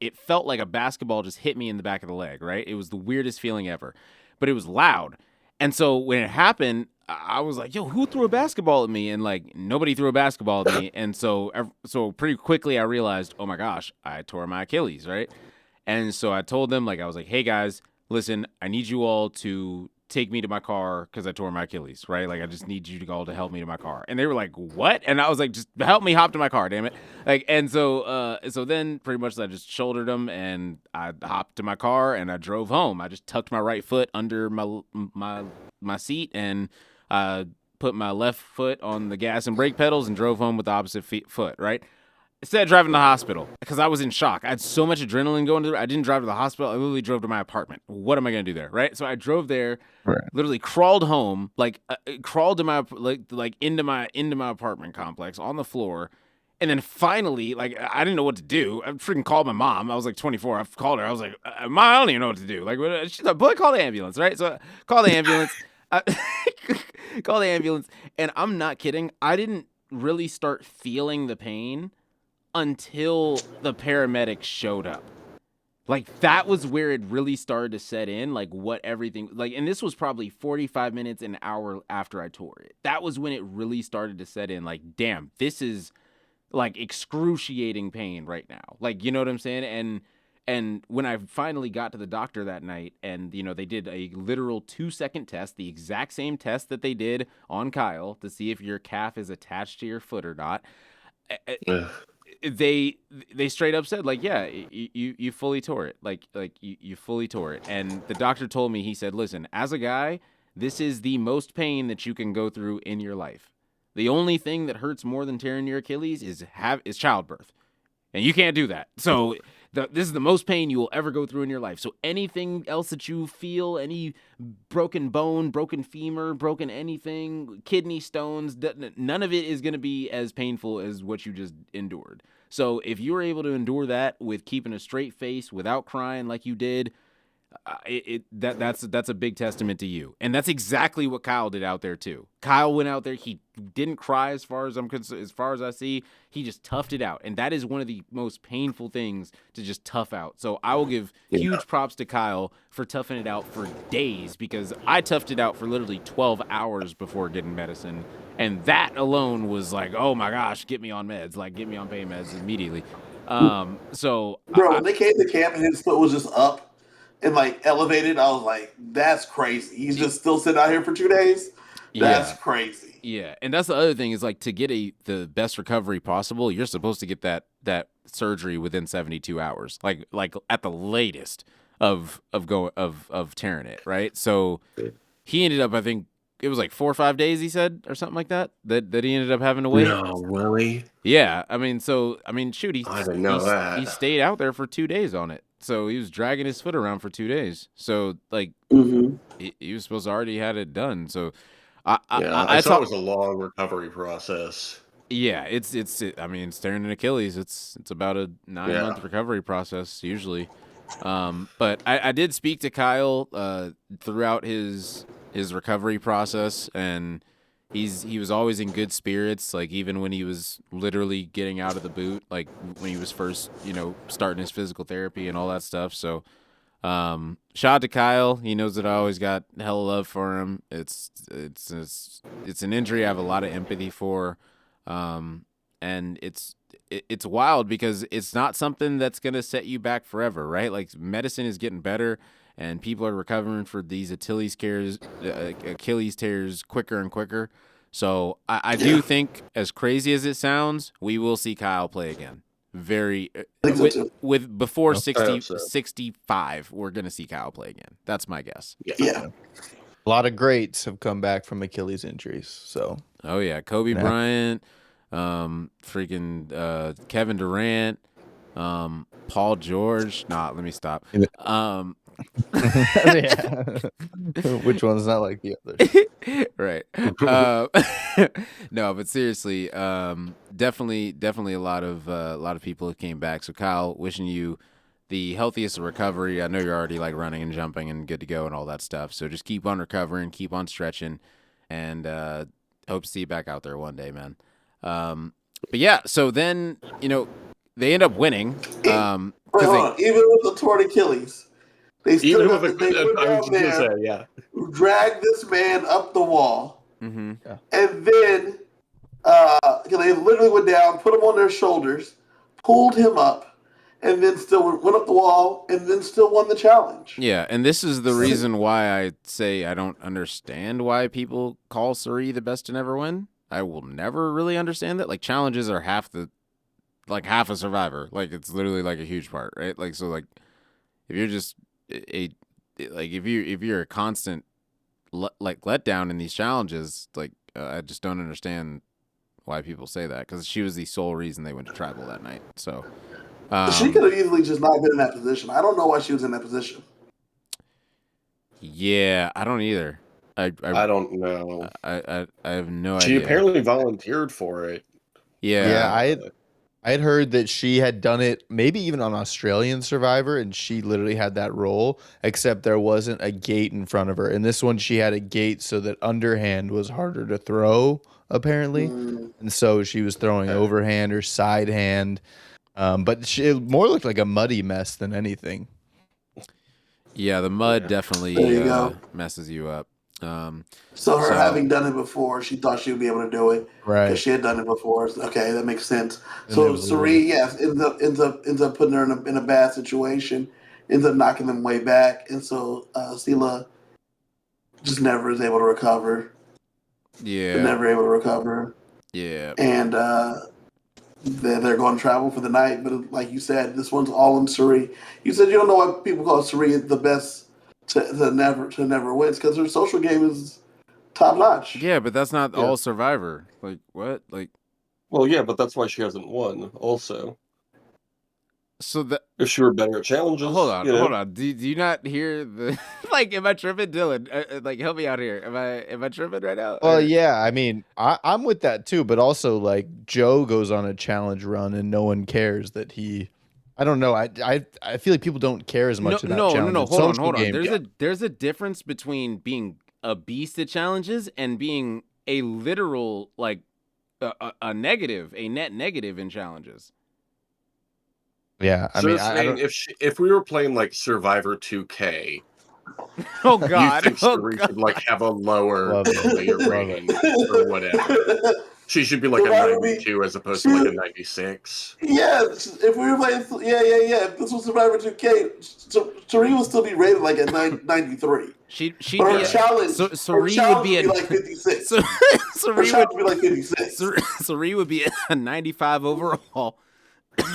it felt like a basketball just hit me in the back of the leg. Right? It was the weirdest feeling ever, but it was loud. And so when it happened, I was like, "Yo, who threw a basketball at me?" And like nobody threw a basketball at me. And so pretty quickly I realized, oh my gosh, I tore my Achilles, right? And so I told them, like, I was like, "Hey guys, listen, I need you all to take me to my car because I tore my Achilles, right? Like, I just need you all to help me to my car." And they were like, "What?" And I was like, "Just help me hop to my car, damn it!" Like, and so then pretty much I just shouldered them and I hopped to my car and I drove home. I just tucked my right foot under my seat and put my left foot on the gas and brake pedals and drove home with the opposite foot, right? Instead of driving to the hospital, because I was in shock. I had so much adrenaline going I didn't drive to the hospital. I literally drove to my apartment. What am I going to do there, right? So I drove there, literally crawled home, crawled to my into my apartment complex on the floor, and then finally, like, I didn't know what to do. I freaking called my mom. I was like 24. I called her. I was like, "Mom, I don't even know what to do." Like, she's like, "Boy, call the ambulance," right? So I call the ambulance. Call the ambulance, and I'm not kidding. I didn't really start feeling the pain until the paramedics showed up. Like, that was where it really started to set in, like, what everything, like, and this was probably 45 minutes, an hour after I tore it. That was when it really started to set in, like, damn, this is, like, excruciating pain right now. Like, you know what I'm saying? And when I finally got to the doctor that night and, you know, they did a literal 2-second test, the exact same test that they did on Kyle to see if your calf is attached to your foot or not. They straight up said, like, yeah, you fully tore it. Like you fully tore it. And the doctor told me, he said, "Listen, as a guy, this is the most pain that you can go through in your life. The only thing that hurts more than tearing your Achilles is childbirth. And you can't do that. So this is the most pain you will ever go through in your life. So anything else that you feel, any broken bone, broken femur, broken anything, kidney stones, none of it is going to be as painful as what you just endured. So if you're able to endure that with keeping a straight face, without crying like you did, that's a big testament to you." And that's exactly what Kyle did out there too. Kyle went out there, he didn't cry as far as I see. He just toughed it out, and that is one of the most painful things to just tough out. So I will give huge props to Kyle for toughing it out for days, because I toughed it out for literally 12 hours before getting medicine, and that alone was like, oh my gosh, get me on meds, like get me on pain meds immediately. So bro, when they came to camp and his foot was just up and like elevated, I was like, that's crazy. He's just still sitting out here for 2 days. That's crazy. Yeah, and that's the other thing is, like, to get the best recovery possible, you're supposed to get that surgery within 72 hours, like at the latest of tearing it, right? So he ended up, I think it was like 4 or 5 days, he said, or something like that he ended up having to wait. No, really? Yeah, shoot, I didn't know that. He stayed out there for 2 days on it. So he was dragging his foot around for 2 days. So, like, he was supposed to already had it done. So I saw it was a long recovery process. Yeah, I mean, staring an Achilles, it's about a 9-month recovery process usually. But I did speak to Kyle throughout his recovery process, and he was always in good spirits. Like even when he was literally getting out of the boot, like when he was first, starting his physical therapy and all that stuff. So, shout out to Kyle. He knows that I always got hella love for him. It's an injury I have a lot of empathy for, and it's wild because it's not something that's gonna set you back forever, right? Like medicine is getting better, and people are recovering for these Achilles tears quicker and quicker. So I do think, as crazy as it sounds, we will see Kyle play again. With before 65, we're gonna see Kyle play again. That's my guess. Yeah. A lot of greats have come back from Achilles injuries. So. Oh yeah, Kobe Bryant, Kevin Durant, Paul George. Nah, let me stop. Which one's not like the other? Right. No, but seriously, definitely a lot of people have came back. So Kyle, wishing you the healthiest recovery. I know you're already like running and jumping and good to go and all that stuff. So just keep on recovering, keep on stretching, and hope to see you back out there one day, man. But yeah, so then they end up winning. Wait, hold on. Even with the torn Achilles, they still went down there, dragged this man up the wall, and then they literally went down, put him on their shoulders, pulled him up, and then still went up the wall, and then still won the challenge. Yeah, and this is the reason why I say I don't understand why people call Cirie the best to never win. I will never really understand that. Like, challenges are half a Survivor. Like, it's literally like a huge part, right? Like, so like if you're just if you're a constant letdown in these challenges, like I just don't understand why people say that, because she was the sole reason they went to tribal that night. So she could have easily just not been in that position. I don't know why she was in that position. Yeah, I don't either. I don't know. I have no idea. She apparently volunteered for it. Yeah. I had heard that she had done it maybe even on Australian Survivor, and she literally had that role, except there wasn't a gate in front of her. In this one, she had a gate so that underhand was harder to throw, apparently. And so she was throwing overhand or side hand. But it more looked like a muddy mess than anything. Yeah, the mud definitely messes you up. So having done it before, she thought she would be able to do it. Right. Because she had done it before. Okay, that makes sense. So Cirie, ends up putting her in a bad situation, ends up knocking them way back, and so Sela just never is able to recover. Yeah. They're never able to recover. Yeah. And they're going to travel for the night, but like you said, this one's all in Cirie. You said you don't know why people call Cirie the best to never wins, because her social game is top notch. Yeah, but that's not all Survivor. Like what? Like, well, yeah, but that's why she hasn't won. Also, so that if she were better at challenges, hold on. Do you not hear the like? Am I tripping, Dylan? Like, help me out here. Am I tripping right now? Well, yeah. I mean, I'm with that too, but also like Joe goes on a challenge run and no one cares that he. I don't know. I feel like people don't care as much about challenges. No. Hold on. There's a difference between being a beast at challenges and being a literal like a net negative in challenges. Yeah, I mean, if we were playing like Survivor 2K, oh god, you think Cirie should like have a lower player rating or whatever. She should be like a 92 as opposed to like a 96. Yeah, if we were playing, if this was Survivor 2K, Cirie would still be rated like a 93. She'd be a challenge. Cirie would be like 56. Cirie would be like 56. Cirie would be a 95 overall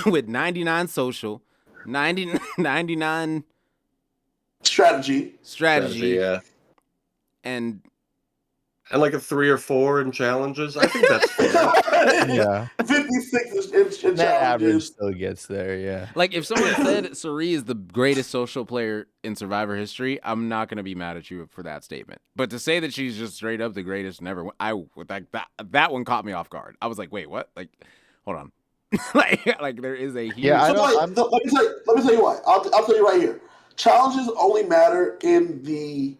with 99 social, 99 strategy, yeah, and like a 3 or 4 in challenges. I think that's fair. Yeah, 50 66 in That average challenges. still gets there, yeah. Like, if someone said Suri is the greatest social player in Survivor history, I'm not gonna be mad at you for that statement. But to say that she's just straight up the greatest never, that one caught me off guard. I was like, wait, what? Like, hold on. like there is a huge. Yeah, I don't. Let me tell you why. I'll tell you right here. Challenges only matter in the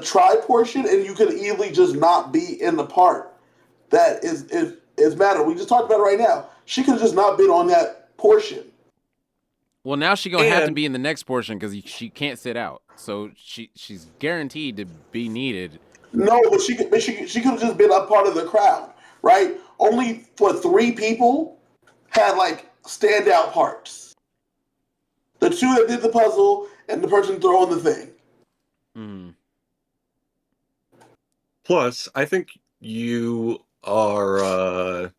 try portion, and you could easily just not be in the part that is matter. We just talked about it right now. She could have just not been on that portion. Well, now she's gonna have to be in the next portion because she can't sit out, so she's guaranteed to be needed. No, but she could have just been a part of the crowd, right? Only 3 people had like standout parts. The 2 that did the puzzle and the person throwing the thing. Mm. Plus, I think you are.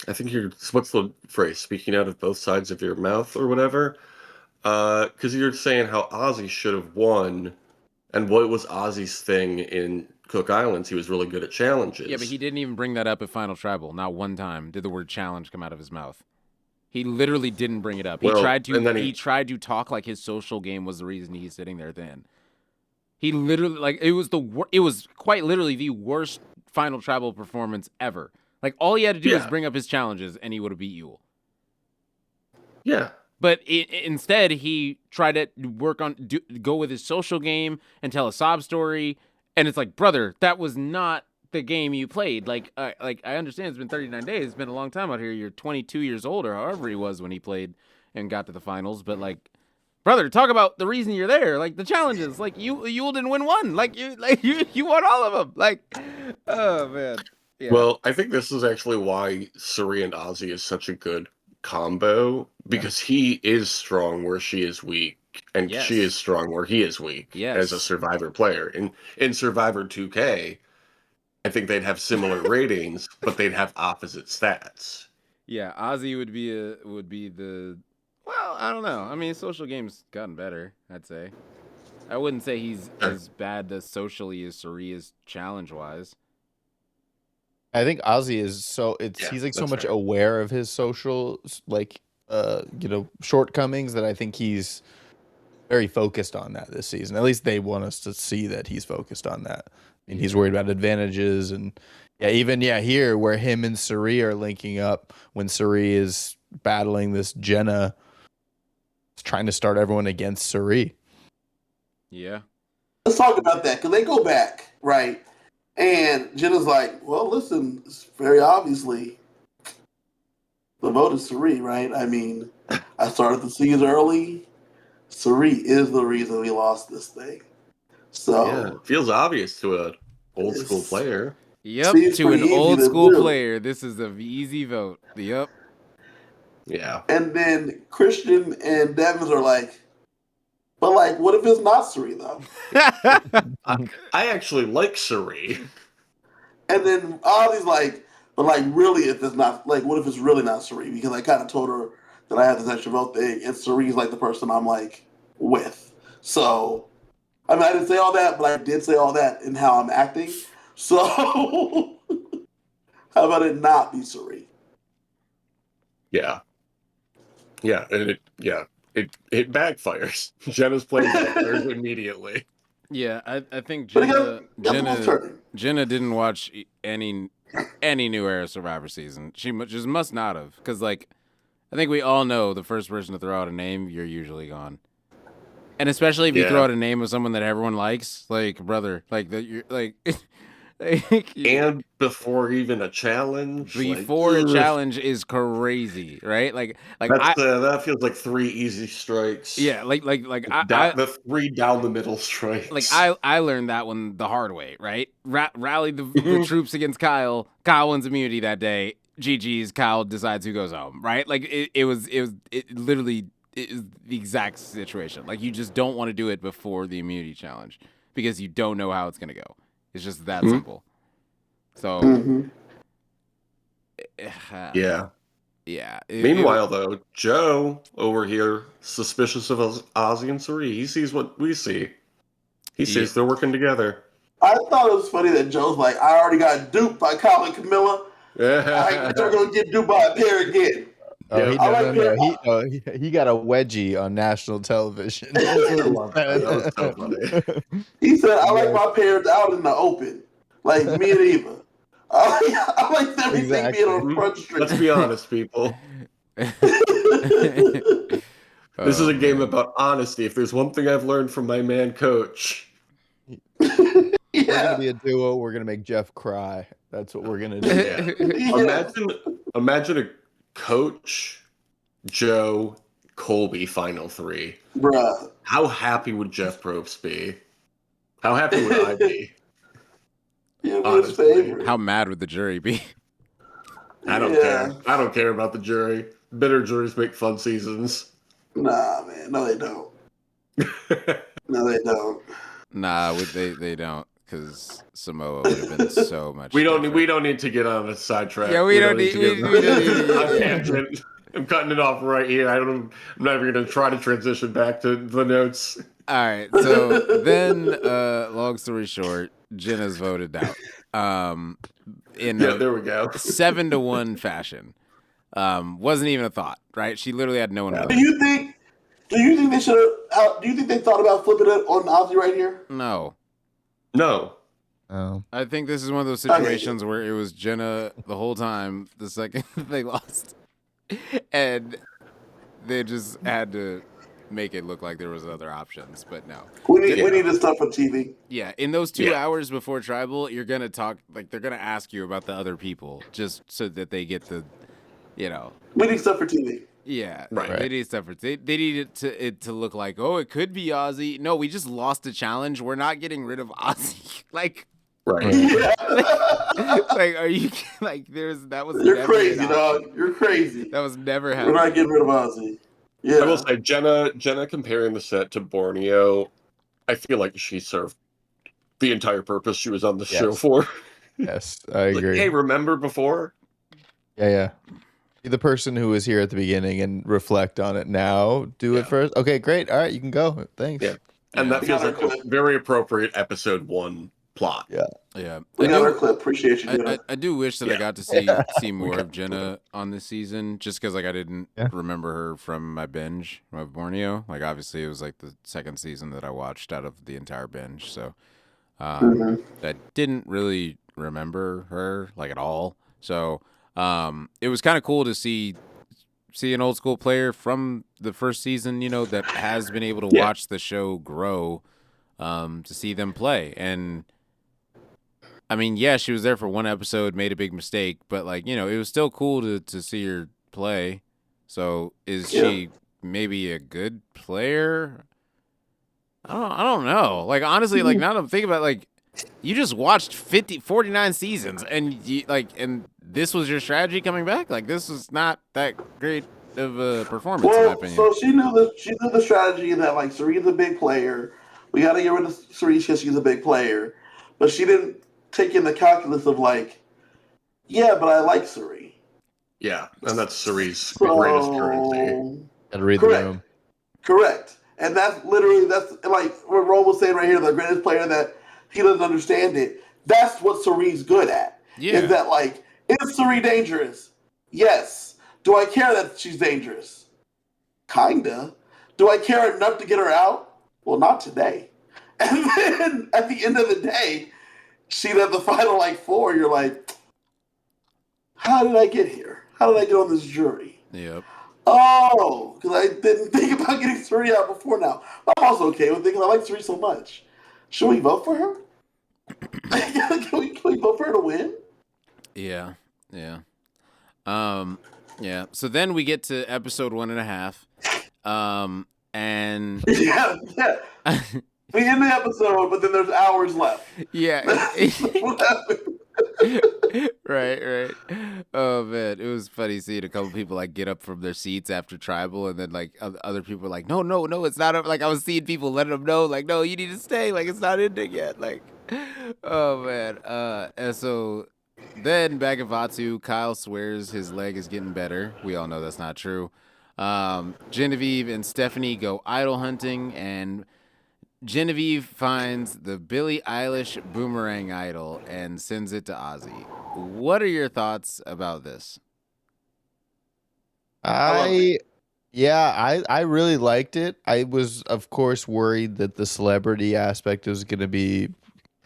I think you're. What's the phrase? Speaking out of both sides of your mouth, or whatever. Because you're saying how Ozzy should have won, and what was Ozzy's thing in Cook Islands? He was really good at challenges. Yeah, but he didn't even bring that up at Final Tribal. Not one time did the word challenge come out of his mouth. He literally didn't bring it up. He tried to talk like his social game was the reason he's sitting there then. He literally, like, it was quite literally the worst Final Tribal performance ever. Like, all he had to do was bring up his challenges, and he would have beat Yule. Yeah. But instead, he tried to go with his social game and tell a sob story. And it's like, brother, that was not the game you played. Like I understand it's been 39 days. It's been a long time out here. You're 22 years old, or however he was when he played and got to the finals. But, like, brother, talk about the reason you're there. Like, the challenges. Like, Yule didn't win one. You won all of them. Like, oh, man. Yeah. Well, I think this is actually why Suri and Ozzy is such a good combo, because he is strong where she is weak, and she is strong where he is weak as a Survivor player. In Survivor 2K, I think they'd have similar ratings, but they'd have opposite stats. Yeah, Ozzy would be the. Well, I don't know. I mean, social game's gotten better, I'd say. I wouldn't say he's as bad socially as Suri is challenge-wise. I think Ozzy is he's like so much aware of his social shortcomings that I think he's very focused on that this season. At least they want us to see that he's focused on that. I mean, he's worried about advantages, and here where him and Suri are linking up when Suri is battling this Jenna, trying to start everyone against Suri. Yeah. Let's talk about that, because they go back, right? And Jenna's like, well, listen, it's very obviously the vote is Suri, right? I mean, I started the season early. Suri is the reason we lost this thing. So yeah, it feels obvious to an old school player. Yep, to an old school player, this is an easy vote. Yep. Yeah. And then Christian and Devin are like, but, like, what if it's not Suri, though? I actually like Suri. And then Ozzy's like, but, like, really, if it's not, like, what if it's really not Suri? Because I kind of told her that I had this extra vote thing, and Suri's, like, the person I'm, like, with. So, I mean, I didn't say all that, but I did say all that in how I'm acting. So, how about it not be Suri? Yeah. Yeah, and it backfires. Jenna's playing backfires immediately. Yeah, I think Jenna didn't watch any New Era Survivor season. She just must not have, because, like, I think we all know the first person to throw out a name, you're usually gone. And especially if you throw out a name of someone that everyone likes, like, brother, like that, you're like. And before even a challenge, a challenge is crazy, right? Like that feels like 3 easy strikes. Yeah, the 3 down the middle strikes. Like I learned that one the hard way, right? Rallied the troops against Kyle. Kyle wins immunity that day. GG's. Kyle decides who goes home, right? Like it was literally the exact situation. Like, you just don't want to do it before the immunity challenge because you don't know how it's gonna go. It's just that simple. So, yeah. Meanwhile, though, Joe over here, suspicious of Ozzy and Suri, he sees what we see. He sees they're working together. I thought it was funny that Joe's like, I already got duped by Kyle and Camilla. I they're gonna get Dubai pair again. Oh, Yeah. he, I no, like no, Pierre. no. He got a wedgie on national television. That's what I love that. That was so funny. He said, I like Yeah. my parents out in the open, like me and Eva. I like everything Exactly. being on Front Street. Let's be honest, people. This is a game about honesty. If there's one thing I've learned from my man, Coach. We're Yeah. gonna be a duo. We're gonna make Jeff cry. That's what we're gonna do. Yeah. Yeah. Imagine a Coach, Joe, Colby final three. Bruh. How happy would Jeff Probst be? How happy would I be? You're his Honestly. favorite. How mad would the jury be? I don't care. I don't care about the jury. Bitter juries make fun seasons. Nah, man. No, they don't. No, they don't. Nah, they don't, because Samoa would have been so much. we different. don't need to get on a sidetrack. Yeah, we don't need. to get We don't need on tangent. I'm cutting it off right here. I'm not even going to try to transition back to the notes. All right. So then, long story short, Jenna's voted out. In Yeah, a there we go. 7-1 fashion. Wasn't even a thought, right? She literally had no one. Do you think they should have? Do you think they thought about flipping it on Ozzy right here? No. No. Oh. I think this is one of those situations where it was Jenna the whole time the second they lost. And they just had to make it look like there was other options, but no. We need this stuff for TV. Yeah, in those 2 hours before Tribal, you're going to talk, like, they're going to ask you about the other people just so that they get the, you know. We need stuff for TV. Yeah, Right. They need stuff for they need it to look like, oh, it could be Ozzy. No, we just lost a challenge. We're not getting rid of Ozzy. Like, Right. Yeah. like, are you like? That was You're never crazy, an option. dog. You're crazy. That was never We're happening. not getting rid of Ozzy. Yeah. I will say, Jenna comparing the set to Borneo, I feel like she served the entire purpose she was on the show for. Yes, I Like, agree. hey, remember before? Yeah. Be the person who was here at the beginning and reflect on it now. Do Yeah. it first. Okay, great. All right, you can go. Thanks. Yeah. And that feels like a very appropriate episode 1 plot. Yeah, We I got do- our clip. Appreciate you, Jenna. I do wish that I got to see more of Jenna on this season, just because like I didn't remember her from my binge of Borneo. Like obviously it was like the second season that I watched out of the entire binge, so I didn't really remember her like at all. So it was kind of cool to see an old school player from the first season, you know, that has been able to watch the show grow, to see them play. And I mean, yeah, she was there for one episode, made a big mistake, but like, you know, it was still cool to see her play. So is she maybe a good player? I don't know. Like honestly, like now that I'm thinking about it, like you just watched 49 seasons and and this was your strategy coming back? Like this was not that great of a performance in my Well, opinion. so she knew the strategy that like Ceree's a big player. We got to get rid of Ceree because she's a big player, but she didn't take in the calculus of like, yeah, but I like Ceree. Yeah, and that's Ceree's greatest currency. So, Gotta read the room. correct. And that's like what Ro was saying right here, the greatest player that he doesn't understand it. That's what Ceree's good at. Yeah. Is that like, is Ceree dangerous? Yes. Do I care that she's dangerous? Kinda. Do I care enough to get her out? Well, not today. And then at the end of the day, she'd have the final like 4. You're like, how did I get here? How did I get on this jury? Yep. Oh, because I didn't think about getting Ceree out before now. I'm also okay with it because I like Ceree so much. Should we vote for her? can we vote for her to win? Yeah. Yeah. So then we get to episode 1.5. And Yeah. We end the episode, but then there's hours left. yeah. What happened? Right. Oh man, it was funny seeing a couple people like get up from their seats after Tribal, and then like other people were like, no, it's not. Like I was seeing people letting them know, like, no, you need to stay. Like it's not ending yet. Like, oh man. And so then back at Vatu, Kyle swears his leg is getting better. We all know that's not true. Genevieve and Stephanie go idol hunting, and Genevieve finds the Billie Eilish boomerang idol and sends it to Ozzy. What are your thoughts about this? I really liked it. I was, of course, worried that the celebrity aspect was going to be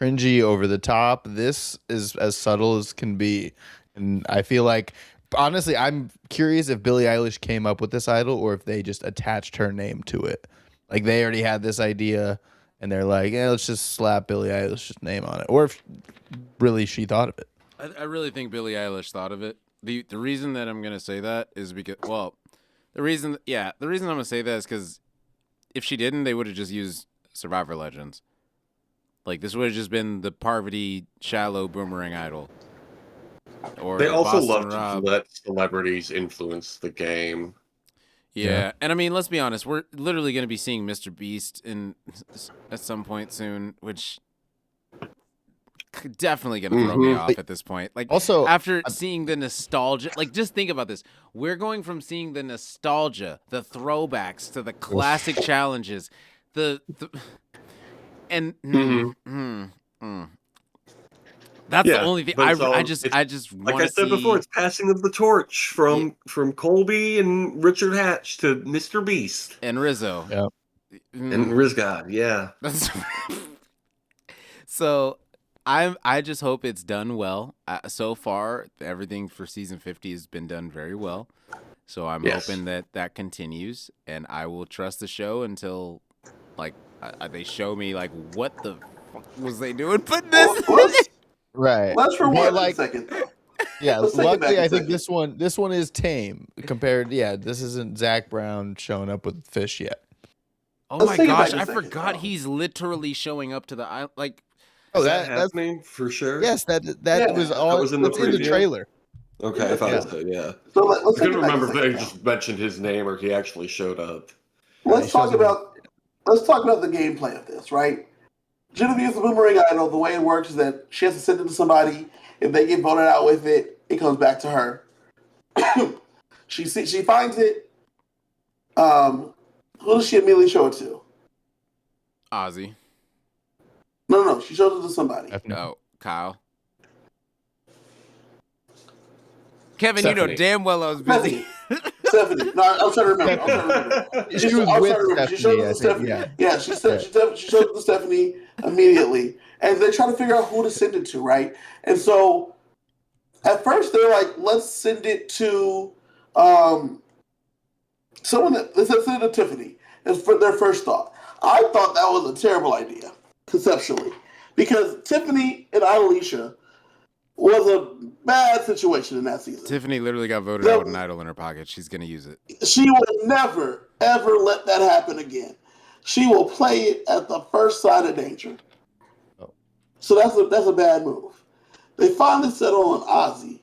cringy, over the top. This is as subtle as can be, and I feel like, honestly, I'm curious if Billie Eilish came up with this idol or if they just attached her name to it. Like they already had this idea, and they're like, "Yeah, let's just slap Billie Eilish's name on it," or if really she thought of it. I really think Billie Eilish thought of it. The reason that I'm gonna say that is because, well, the reason I'm gonna say that is because if she didn't, they would have just used Survivor Legends. Like this would have just been the Parvati shallow boomerang idol. Or They also Boston love Rob. to let celebrities influence the game. Yeah, and I mean, let's be honest. We're literally going to be seeing Mr. Beast at some point soon, which definitely going to throw me off at this point. Like, Also, after seeing the nostalgia, like, just think about this. We're going from seeing the nostalgia, the throwbacks, to the classic challenges, and that's the only thing. I just like want I to said see. before, it's passing of the torch from Colby and Richard Hatch to Mr. Beast and Rizzo. Yeah. and Rizgod. Yeah, That's so. I just hope it's done well. So far, everything for season 50 has been done very well. So I'm hoping that continues, and I will trust the show until, like, they show me like what the fuck was they doing putting this. Right. Let's rewind like, a second, though. Yeah, Let's take it back luckily a I think second. this one is tame compared. Yeah, this isn't Zach Brown showing up with fish yet. Oh Let's my take it gosh, back a I second, forgot though. he's literally showing up to the island. Like, Oh, that's that's happening for sure. yes, that Yeah, was that all. was in the It's in the preview? trailer. Okay, I thought so. Yeah, So let's I take couldn't it back a remember if they second, though. just mentioned his name or he actually showed up. Let's he talk shows about the gameplay of this, right? Genevieve's the boomerang idol. The way it works is that she has to send it to somebody. If they get voted out with it, it comes back to her. She finds it. Who does she immediately show it to? Ozzy. No. She shows it to somebody. Oh, Kyle. Kevin, Stephanie. you know damn well I was busy. Stephanie. No, I'm trying to remember. She was with She showed it to Stephanie, I Stephanie. think, Yeah, she showed it to Stephanie immediately. And they're trying to figure out who to send it to, right? And so at first they're like, let's send it to someone that let's send it to Tiffany. That's for their first thought. I thought that was a terrible idea, conceptually. Because Tiffany and Alicia was a bad situation in that season. Tiffany literally got voted out with an idol in her pocket. She's going to use it. She will never, ever let that happen again. She will play it at the first sign of danger. Oh. So that's a bad move. They finally settle on Ozzy.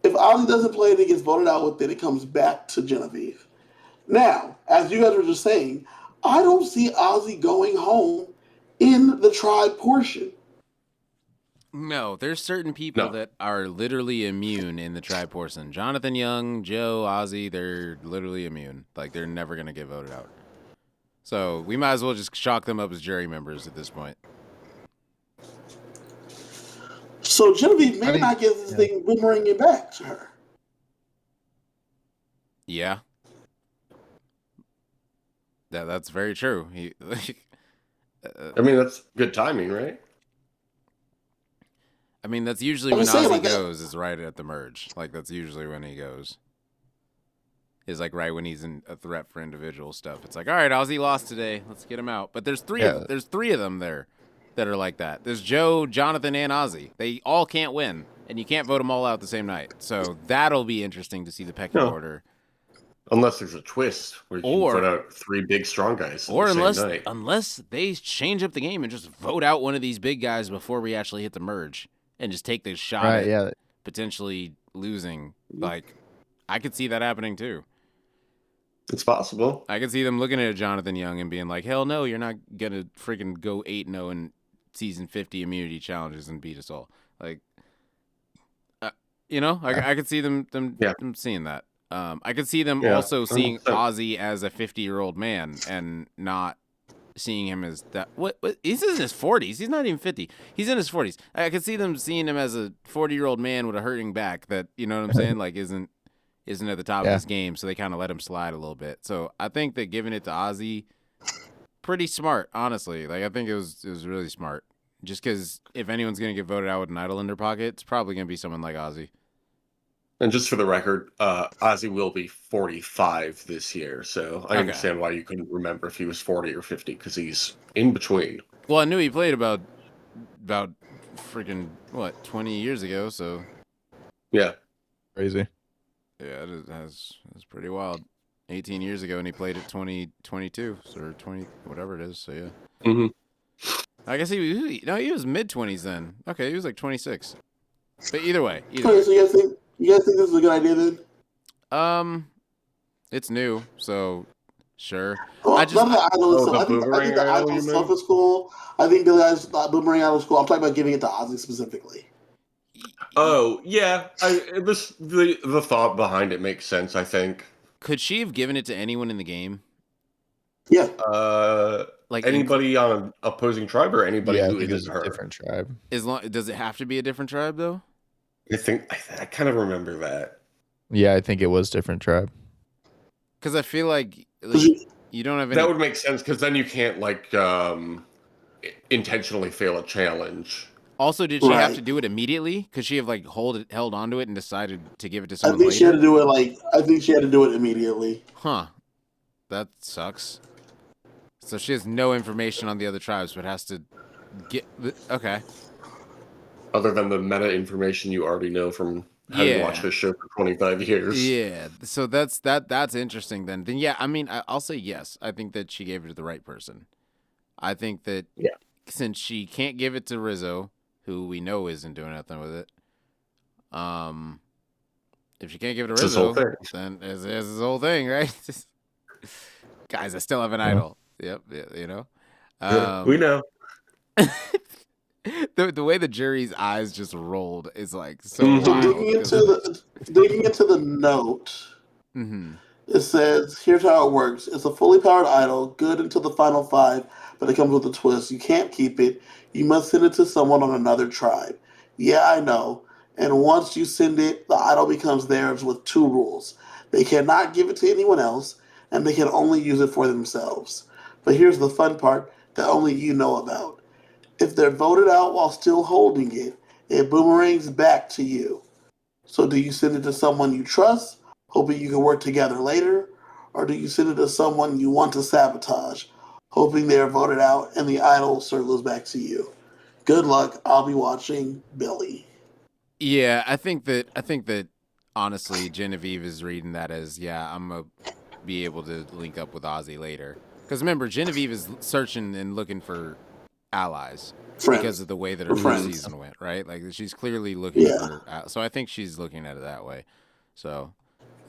If Ozzy doesn't play it, he gets voted out with it. It comes back to Genevieve. Now, as you guys were just saying, I don't see Ozzy going home in the tribe portion. No, there's certain people that are literally immune in the tribe portion. Jonathan Young, Joe, Ozzy, they're literally immune. Like, they're never going to get voted out. So we might as well just chalk them up as jury members at this point. So Genevieve may not get this thing boomeranging back to her. Yeah. That's very true. I mean, that's good timing, right? I mean, that's usually when Ozzy goes, is right at the merge. Like, that's usually when he goes. Is like right when he's in a threat for individual stuff. It's like, all right, Ozzy lost today. Let's get him out. But there's three of them there that are like that. There's Joe, Jonathan, and Ozzy. They all can't win, and you can't vote them all out the same night. So that'll be interesting to see the pecking order. Unless there's a twist where you can put out three big strong guys or the same night. Unless they change up the game and just vote out one of these big guys before we actually hit the merge and just take the shot at potentially losing. Like, I could see that happening too. It's possible. I could see them looking at Jonathan Young and being like, hell no, you're not going to freaking go 8-0 in season 50 immunity challenges and beat us all. Like, I could see them seeing that. I could see them also seeing 100%. Ozzy as a 50-year-old man and not seeing him as that. What? He's in his 40s. He's not even 50. He's in his 40s. I could see them seeing him as a 40-year-old man with a hurting back that, you know what I'm saying, like isn't at the top of his game. So they kind of let him slide a little bit. So I think that giving it to Ozzy, pretty smart, honestly. Like I think it was really smart. Just because if anyone's gonna get voted out with an idol in their pocket, it's probably gonna be someone like Ozzy. And just for the record, Ozzy will be 45 this year, so I understand why you couldn't remember if he was 40 or 50, because he's in between. Well, I knew he played about freaking, 20 years ago, so. Yeah. Crazy. Yeah, that's pretty wild. 18 years ago, and he played at 22, or 20, whatever it is, so yeah. Mm-hmm. I guess he was mid-20s then. Okay, he was like 26. But either way. Okay, so you guys think this is a good idea then? It's new, so sure. Well, I just none of the idols. the I think Boomerang the idol, idol you stuff mean? is cool. I think Billie Eilish's Boomerang idol is cool. I'm talking about giving it to Ozzy specifically. Oh, yeah. The thought behind it makes sense, I think. Could she have given it to anyone in the game? Yeah. Like Anybody on an opposing tribe or anybody Yeah, I who think it was isn't a her? different tribe. does it have to be a different tribe though? I kind of remember that. Yeah, I think it was different tribe. Because I feel like you don't have any. That would make sense, because then you can't intentionally fail a challenge. Also, did she have Right. to do it immediately? Could she have held onto it and decided to give it to I someone think later? she had to do it I think she had to do it immediately. Huh. That sucks. So she has no information on the other tribes, but has to get. Okay. Other than the meta information you already know from having watched this show for 25 years. Yeah. So that's interesting then. Then yeah, I mean, I'll say yes. I think that she gave it to the right person. I think that since she can't give it to Rizzo, who we know isn't doing nothing with it, if she can't give it to Rizzo, then it's his whole thing, right? Guys, I still have an idol. Yep, you know. We know. The way the jury's eyes just rolled is like so Mhm. wild. Digging into the note, Mm-hmm. it says, here's how it works. It's a fully powered idol, good until the final 5, but it comes with a twist. You can't keep it. You must send it to someone on another tribe. Yeah, I know. And once you send it, the idol becomes theirs with 2 rules. They cannot give it to anyone else, and they can only use it for themselves. But here's the fun part that only you know about. If they're voted out while still holding it, it boomerangs back to you. So do you send it to someone you trust, hoping you can work together later? Or do you send it to someone you want to sabotage, hoping they are voted out and the idol circles back to you? Good luck. I'll be watching. Billy. Yeah, I think that honestly, Genevieve is reading that as I'm gonna be able to link up with Ozzy later. Because remember, Genevieve is searching and looking for allies because of the way that her first season went, right? Like she's clearly looking for. So I think she's looking at it that way. So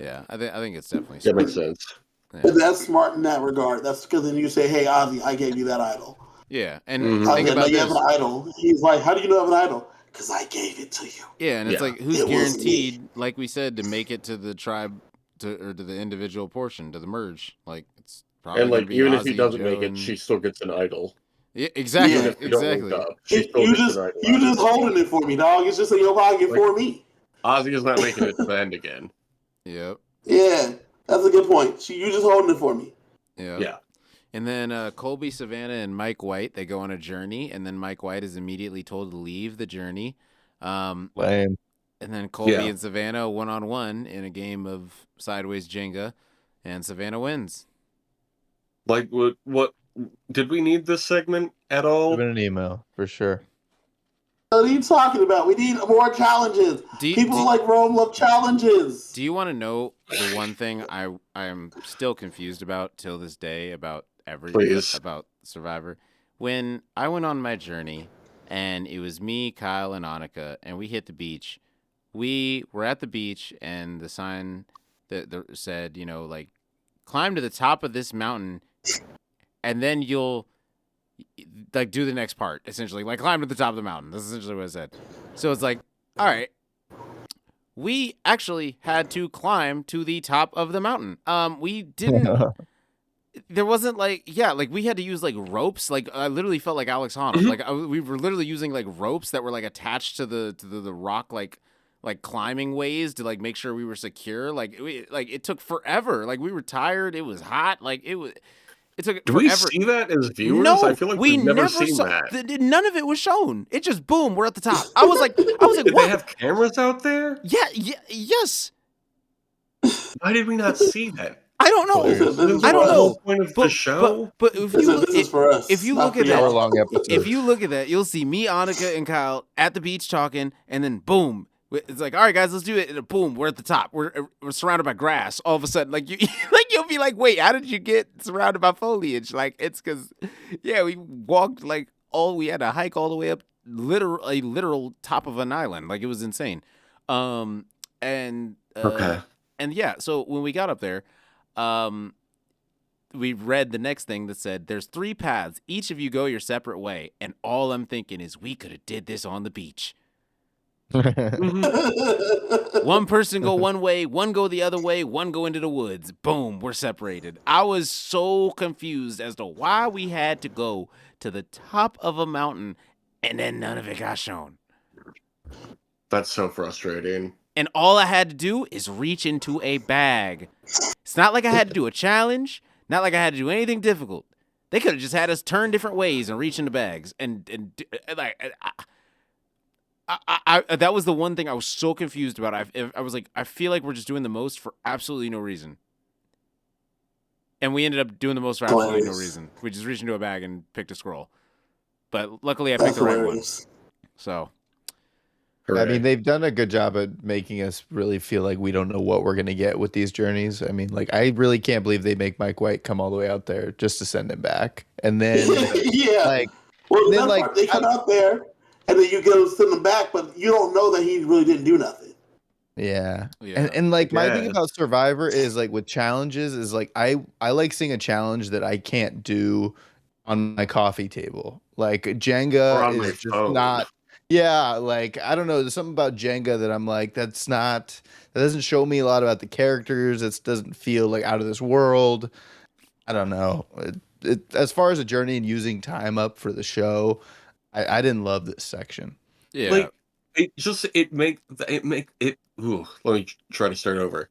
yeah, I think it's definitely smart. That makes sense. Yeah. That's smart in that regard. That's because then you say, "Hey, Ozzy, I gave you that idol." Yeah, and Think about you this. have an idol. He's like, "How do you know I have an idol?" Because I gave it to you. Yeah, and it's like who's guaranteed, like we said, to make it to the tribe or to the individual portion, to the merge. Like it's probably and like even Ozzy, if he doesn't Joe, make it, she still gets an idol. Yeah, exactly. Even if you don't link up, she still You gets an idol. you just holding it for me, dog. It's just in your pocket for me. Ozzy is not making it to the end again. Yep. Yeah, that's a good point. You just holding it for me. Yep. Yeah. And then Colby Savannah and Mike White, they go on a journey, and then Mike White is immediately told to leave the journey. Lame. And then Colby and Savannah 1-on-1 in a game of sideways Jenga, and Savannah wins. Like what did we need this segment at all? Been an email for sure. What are you talking about? We need more challenges. People like Rome love challenges. Do you want to know the one thing I am still confused about till this day about about Survivor? When I went on my journey, and it was me, Kyle, and Annika, and we hit the beach. We were at the beach, and the sign that said, like, climb to the top of this mountain, and then you'll like do the next part, essentially, like climb to the top of the mountain. That's essentially what it said. So it's like, all right, we actually had to climb to the top of the mountain. We didn't. there wasn't like we had to use like ropes. Like I literally felt like Alex Honnold. Mhm. Like we were literally using like ropes that were like attached to the rock like climbing ways to like make sure we were secure. Like it took forever. Like we were tired. It was hot. Like it took Do forever. we see that as viewers? No, I feel like we we've never never seen saw that. none of it was shown. It just boom, we're at the top. I was like, Did what? they have cameras out there? Yeah, yes. Why did we not see that? I don't know. Hilarious. I don't The know. whole point of the show. But if This you is, look, this is for us. if you not look for at that- y'all. Hour-long episode. if you look at that, you'll see me, Annika, and Kyle at the beach talking, and then boom, it's like, all right, guys, let's do it. And boom, we're at the top. We're surrounded by grass. All of a sudden, like you'll be like, wait, how did you get surrounded by foliage? Like it's because, we walked like we had to hike all the way up, literal top of an island. Like it was insane. And Okay. and yeah, so when we got up there, we read the next thing that said, there's 3 paths. Each of you go your separate way. And all I'm thinking is we could have did this on the beach. Mhm. One person go one way, one go the other way, one go into the woods. Boom, we're separated. I was so confused as to why we had to go to the top of a mountain and then none of it got shown. That's so frustrating. And all I had to do is reach into a bag. It's not like I had to do a challenge, not like I had to do anything difficult. They could have just had us turn different ways and reach into bags. And like, I that was the one thing I was so confused about. I was like, I feel like we're just doing the most for absolutely no reason. And we ended up doing the most for absolutely no Hilarious. reason. We just reached into a bag and picked a scroll. But luckily I That's picked the right one. hilarious. So, I Hooray. mean, they've done a good job at making us really feel like we don't know what we're going to get with these journeys. I mean, like, I really can't believe they make Mike White come all the way out there just to send him back. And then, Yeah. like, Well, then, that like, part, they come out there, and then you go send them back, but you don't know that he really didn't do nothing. yeah. yeah. And like, my thing Yes. about Survivor is, like, with challenges is, like, I like seeing a challenge that I can't do on my coffee table. Like, Jenga Or on my is just phone. not. Yeah, like I don't know. There's something about Jenga that I'm like, that doesn't show me a lot about the characters. It doesn't feel like out of this world. I don't know. As far as a journey and using time up for the show, I didn't love this section. yeah. Like it make it. Ooh, let me try to start over.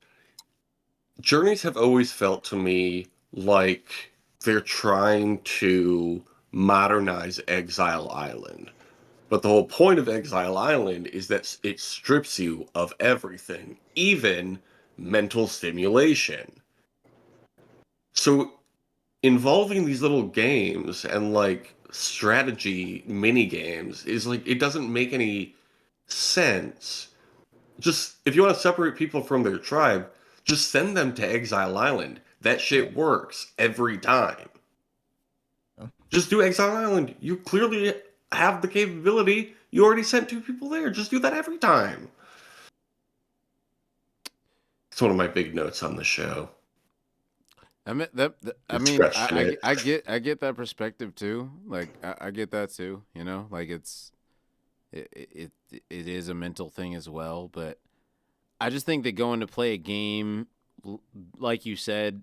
Journeys have always felt to me like they're trying to modernize Exile Island. But the whole point of Exile Island is that it strips you of everything, even mental stimulation. So involving these little games and like strategy mini games is like it doesn't make any sense. Just if you want to separate people from their tribe, just send them to Exile Island. That shit works every time. Just do Exile Island. You clearly have the capability. You already sent 2 people there. Just do that every time. It's one of my big notes on the show. I mean I get that perspective too. Like I get that too. You know, like it is a mental thing as well. But I just think that going to play a game, like you said,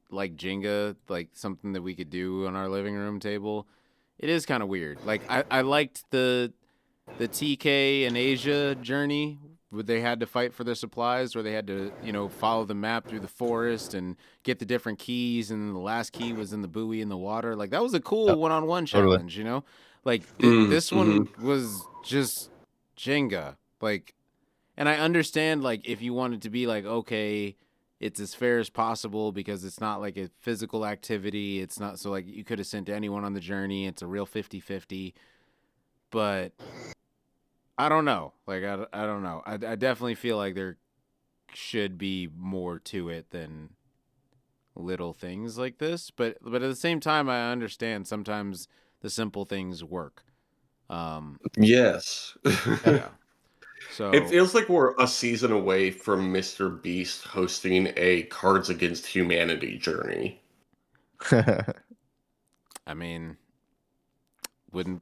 like Jenga, like something that we could do on our living room table, it is kind of weird. Like I liked the TK and Asia journey where they had to fight for their supplies, where they had to, follow the map through the forest and get the different keys, and the last key was in the buoy in the water. Like that was a cool one-on-one Totally. challenge, Like Mm, this one was just Jenga. Like, and I understand like if you wanted to be like, okay, it's as fair as possible because it's not like a physical activity. It's not so like you could have sent anyone on the journey. It's a real 50-50. But I don't know. Like, I don't know. I definitely feel like there should be more to it than little things like this. But at the same time, I understand sometimes the simple things work. Yes. Yeah. So It feels like we're a season away from Mr. Beast hosting a Cards Against Humanity journey. I mean, wouldn't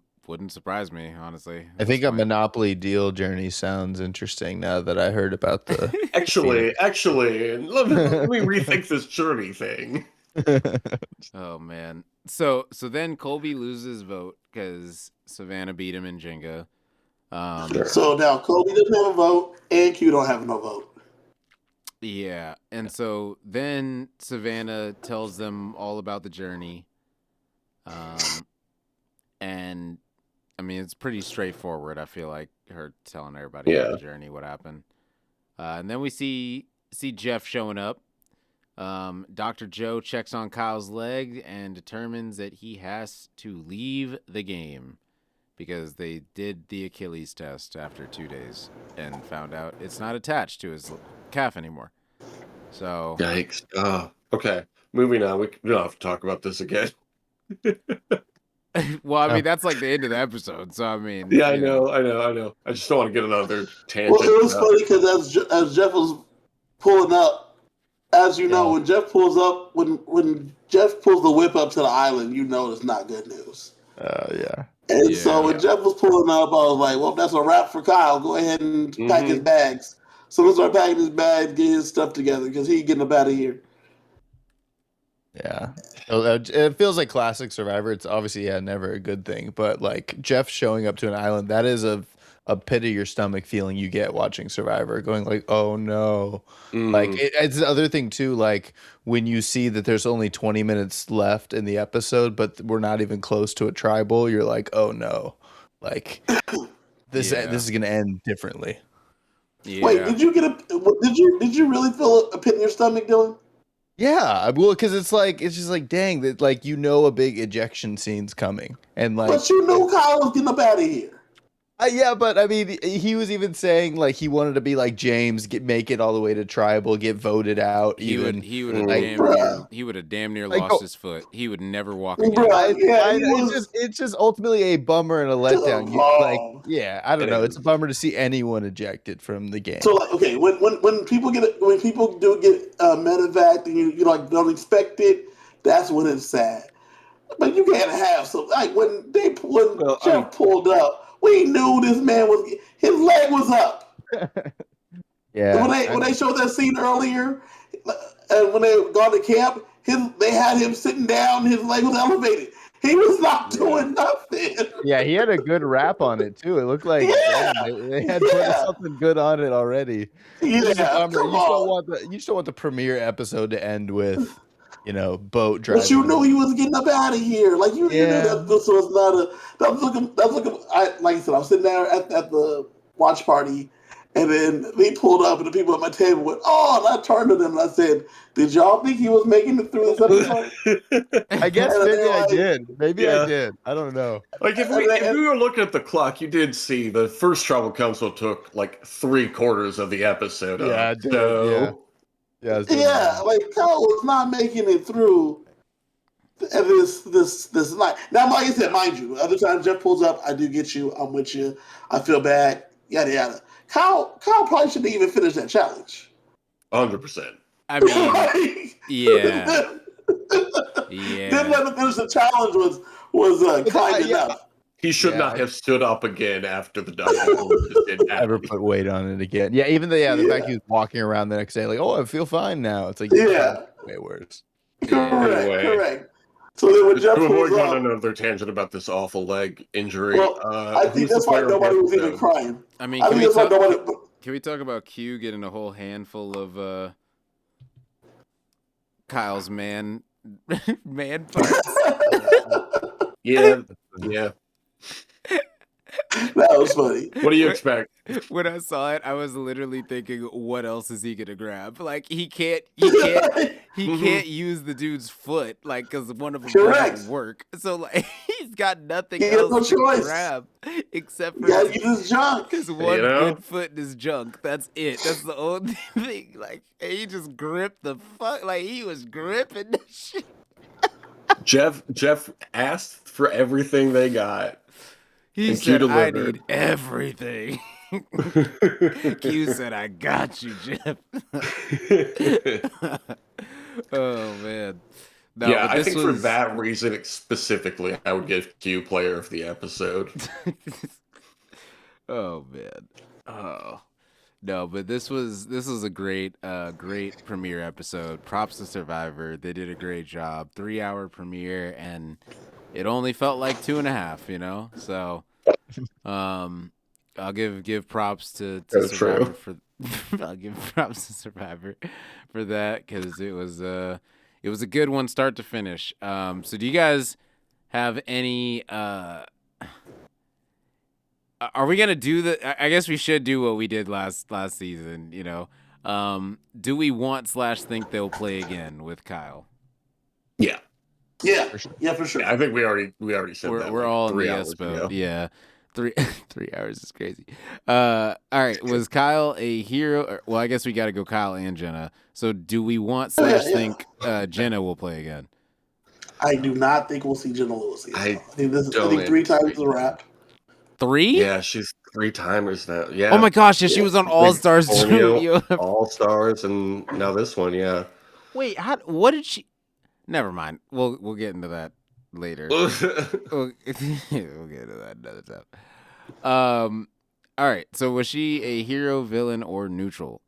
surprise me, honestly. I think a Monopoly deal journey sounds interesting now that I heard about the. Actually, let me rethink this journey thing. Oh man. So then Colby loses his vote because Savannah beat him in Jenga. Sure. So now Kobe doesn't have a vote, and Q don't have no vote. Yeah, and so then Savannah tells them all about the journey. And I mean it's pretty straightforward. I feel like her telling everybody about the journey, what happened. And then we see Jeff showing up. Dr. Joe checks on Kyle's leg and determines that he has to leave the game because they did the Achilles test after 2 days and found out it's not attached to his calf anymore. So yikes. Okay. Moving on. We don't have to talk about this again. well, I mean that's like the end of the episode. So I mean, Yeah, I know. I just don't want to get another tangent. Well, it was funny because as Jeff was pulling up, as you know, when Jeff pulls up, when Jeff pulls the whip up to the island, you know it's not good news. Yeah. And so when Jeff was pulling up, I was like, well, that's a wrap for Kyle. Go ahead and pack his bags. So we'll start packing his bags, get his stuff together because he's getting up out of here. Yeah. It feels like classic Survivor. It's obviously, never a good thing. But like Jeff showing up to an island, that is a pit of your stomach feeling you get watching Survivor, going like, oh no. Like it's the other thing too, like when you see that there's only 20 minutes left in the episode, but we're not even close to a tribal, you're like, oh no. Like this is gonna end differently. Yeah. Wait, did you really feel a pit in your stomach, Dylan? Yeah, well, because it's just like, dang, that like a big ejection scene's coming, and like, but you knew Kyle was getting up out of here. Yeah, but I mean, he was even saying like he wanted to be like James, make it all the way to tribal, get voted out. He would have damn near like, lost his foot. He would never walk again. It's just ultimately a bummer and a letdown. I don't know. It's a bummer to see anyone ejected from the game. So like, okay, when people do get medevac and you like don't expect it, that's when it's sad. But you can't have like when Jeff pulled up. We knew this man his leg was up. Yeah. When they showed that scene earlier, and when they gone to camp, they had him sitting down. His leg was elevated. He was not doing nothing. Yeah, he had a good rap on it too. It looked like they had put something good on it already. Yeah, you just don't want the premiere epised to end with, boat driving. But you knew he was getting up out of here. Like you knew that this was not a. Like I said, I was sitting there at the watch party, and then they pulled up, and the people at my table went, "Oh!" And I turned to them and I said, "Did y'all think he was making it through this episode?" I guess maybe I did. Maybe I did. I don't know. Like if we were looking at the clock, you did see the first Tribal Council took like 3/4 of the episode. Yeah, it did. So. Yeah, like Kyle was not making it through this night. Now, like I said, mind you, other times Jeff pulls up, I do get you, I'm with you, I feel bad, yada yada. Kyle probably shouldn't even finish that challenge. 100%. I mean, yeah. Didn't let him finish the challenge was kind enough. He should not have stood up again after the doctor ever put weight on it again. Yeah, even the fact he was walking around the next day like, oh, I feel fine now. It's like way worse. Correct. So then when Jeff pulls up, on another tangent about this awful leg injury. Well, I think that's why nobody was even crying. I mean, can we talk about Q getting a whole handful of Kyle's man parts? Yeah. That was funny. What do you expect? When I saw it, I was literally thinking, what else is he gonna grab? Like he can't use the dude's foot, like because one of them doesn't work. So like he's got nothing else to grab except for his junk. His one good foot in his junk. That's it. That's the only thing. Like he just gripped the fuck. Like he was gripping the shit. Jeff asked for everything they got. He said, I need everything. Q said, I got you, Jeff. Oh, man. No, yeah, I think for that reason specifically, I would give Q player of the episode. Oh, man. Oh. No, but this was a great premiere episode. Props to Survivor. They did a great job. 3-hour premiere, and it only felt like 2.5. You know, so I'll give props to That's Survivor true. for. I'll give props to Survivor for that because it was a good one, start to finish. So do you guys have any? Are we gonna do the? I guess we should do what we did last season. You know, do we want / think they'll play again with Kyle? Yeah. Yeah, For sure. yeah, for sure. Yeah, I think we already said that. We're like all in 3 the hours yes ago. boat. Yeah, 3 hours is crazy. All right, was Kyle a hero? Well, I guess we got to go Kyle and Jenna. So do we want / think Jenna will play again? I do not think we'll see Jenna Lewis again. I I think don't 3 times is a wrap. 3? Yeah, she's 3 timers now. Yeah. Oh my gosh! Yeah, she was on All Stars too. All Stars, and now this one. Yeah. Wait, what did she? Never mind. We'll get into that later. We'll get into that another time. All right. So was she a hero, villain, or neutral?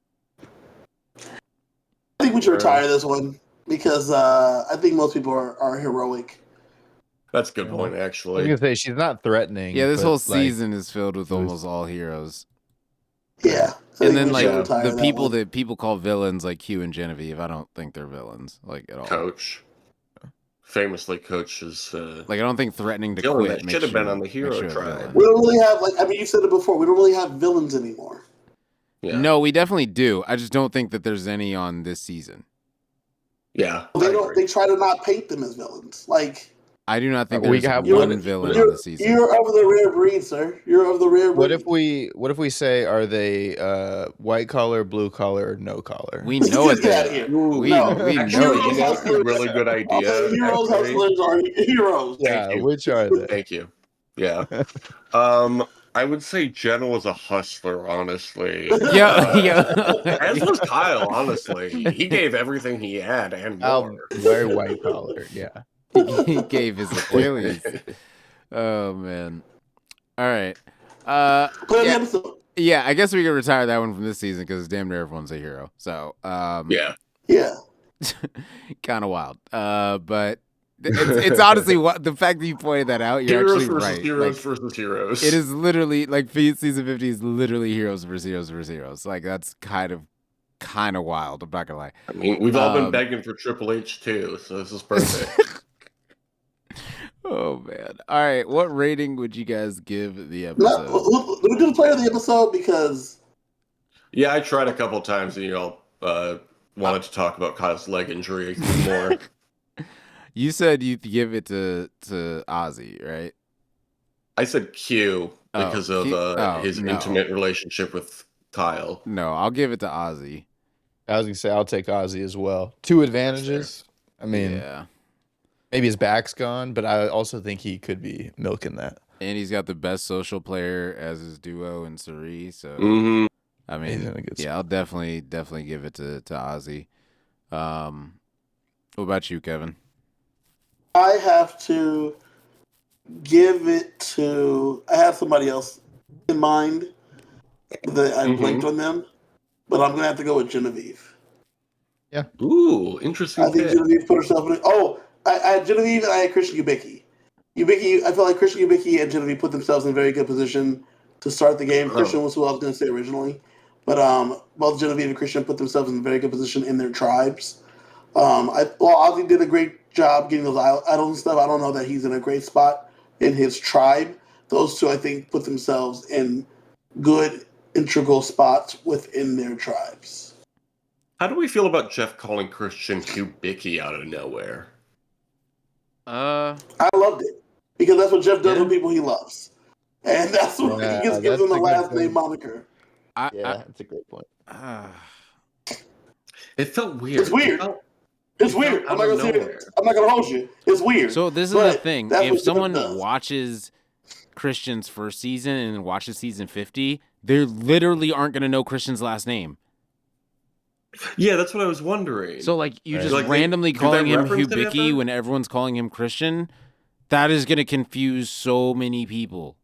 I think we should retire this one because I think most people are heroic. That's a good point, I was actually. gonna say she's not threatening. Yeah, this but, whole like, season is filled with almost all heroes. Yeah. So I And think then we like should retire the that people one. that people call villains, like Hugh and Genevieve, I don't think they're villains, like at all. Coach. Famously, Coach is. Like I don't think threatening to Dylan, quit that makes should have been you- on the hero makes you a tribe. villain. We don't really have you said it before. We don't really have villains anymore. Yeah. No, we definitely do. I just don't think that there's any on this season. Yeah. They I don't. agree. They try to not paint them as villains. Like I do not think We there's have one one- villain on you're, the season. you're of the rare breed, sir. You're of the rare breed. What if we say, are they white collar, blue collar, or no collar? We know what Get out they of are. here. We No. know Actually, it. that's a really good idea. Also, heroes, actually. hustlers are heroes. Yeah, you. which are they? Thank you. Yeah. I would say Jenna was a hustler, honestly. Yeah. As was Kyle, honestly. He gave everything he had and more. Very white collar. Yeah. He gave his Achilles. Oh man. All right. Play the Yeah, episode. yeah, I guess we can retire that one from this season because damn near everyone's a hero. So Yeah. Yeah. kind of wild. But it's honestly what the fact that you pointed that out. You're Heroes actually versus right. heroes Like, versus heroes. it is literally like season 50 is literally heroes versus heroes versus heroes. Like that's kind of wild. I'm not gonna lie. I mean, we've all been Um, begging for Triple H too, so this is perfect. Oh man. All right. What rating would you guys give the Let episode? me do the player of the episode because Yeah, I tried a couple times, and you all wanted to talk about Kyle's leg injury more. You said you'd give it to Ozzy, right? I said Q Oh, because of Q- oh, his no. intimate relationship with Kyle. No, I'll give it to Ozzy. I was gonna say I'll take Ozzy as well. 2 advantages. I mean, Yeah. maybe his back's gone, but I also think he could be milking that. And he's got the best social player as his duo in Suri. So Mm-hmm. I He's mean, in a good yeah, I'll definitely give it to Ozzy. What about you, Kevin? I have to give it to. I have somebody else in mind that I blanked on them, but I'm gonna have to go with Genevieve. Ooh, interesting. I think pick. Genevieve put herself in. Oh, I had Genevieve and I had Christian Ubicki. I feel like Christian Ubicki and Genevieve put themselves in a very good position to start the game. Christian was who I was going to say originally, but both Genevieve and Christian put themselves in a very good position in their tribes. Ozzy did a great job getting those idols and stuff. I don't know that he's in a great spot in his tribe. Those two, I think, put themselves in good integral spots within their tribes. How do we feel about Jeff calling Christian Hubicki out of nowhere? I loved it because that's what Jeff does with people he loves, and that's what Yeah, he just gives that's them the a good last point. name moniker. That's a great point. It felt weird. It's weird. It felt- It's It weird. felt I'm not out gonna of say nowhere. I'm not gonna hold you. It's weird. So this is But the thing. that's what If Jeff someone does. watches Christian's first season and then watches season 50, they literally aren't going to know Christian's last name. Yeah, that's what I was wondering. So like you Right. just Like, randomly do they calling him reference it Hubicki ever? when everyone's calling him Christian, that is going to confuse so many people.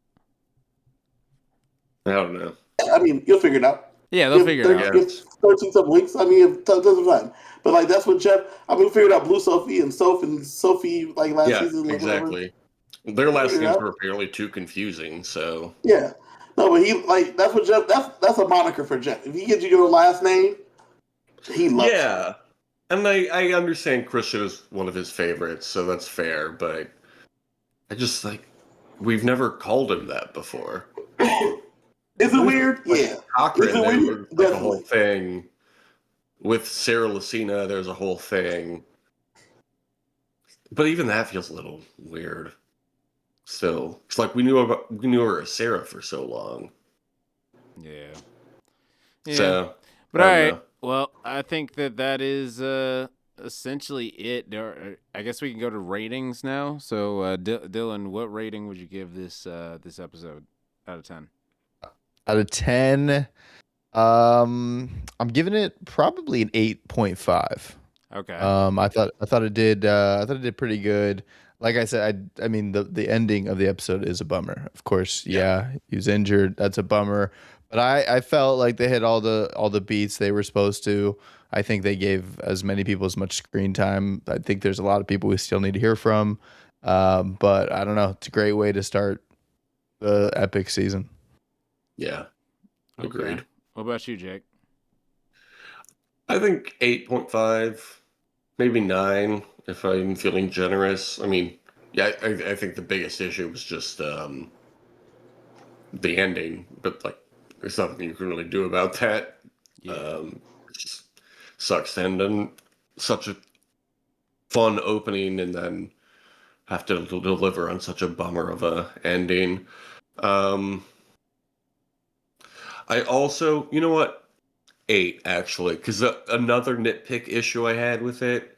I don't know. I mean, you'll figure it out. Yeah, they'll figure it out. Give 13 some weeks. I mean, it doesn't fine. But like that's what Jeff. I mean, we figured out Blue Sophie and Sophie like last Yeah, season. Like, exactly. Their last Figure it names out. were apparently too confusing, so Yeah. No, but he like that's what Jeff. That's a moniker for Jeff. If he gives you your last name, he loves it. yeah. And I understand Christian is one of his favorites, so that's fair, but I just like we've never called him that before. Is it weird? Like, Yeah. Cochran, Is it there weird? was like a whole Definitely. thing. With Sarah Lucina, there's a whole thing. But even that feels a little weird. Still, it's like we knew her as Sarah for so long. Yeah. So, But I all don't right. know. Well, I think that is essentially it. I guess we can go to ratings now. So, Dylan, what rating would you give this episode out of 10? Out of 10, I'm giving it probably an 8.5. Okay. I thought it did pretty good. Like I said, I mean the ending of the episode is a bummer. Of course, yeah, he was injured. That's a bummer. But I felt like they hit all the beats they were supposed to. I think they gave as many people as much screen time. I think there's a lot of people we still need to hear from. But I don't know. It's a great way to start the epic season. Yeah, agreed. Okay. What about you, Jake? I think 8.5, maybe 9 if I'm feeling generous. I mean, yeah, I think the biggest issue was just the ending, but like, there's nothing you can really do about that. Yeah. It just sucks to end on such a fun opening and then have to deliver on such a bummer of a ending. I also, you know what? 8 actually, because another nitpick issue I had with it,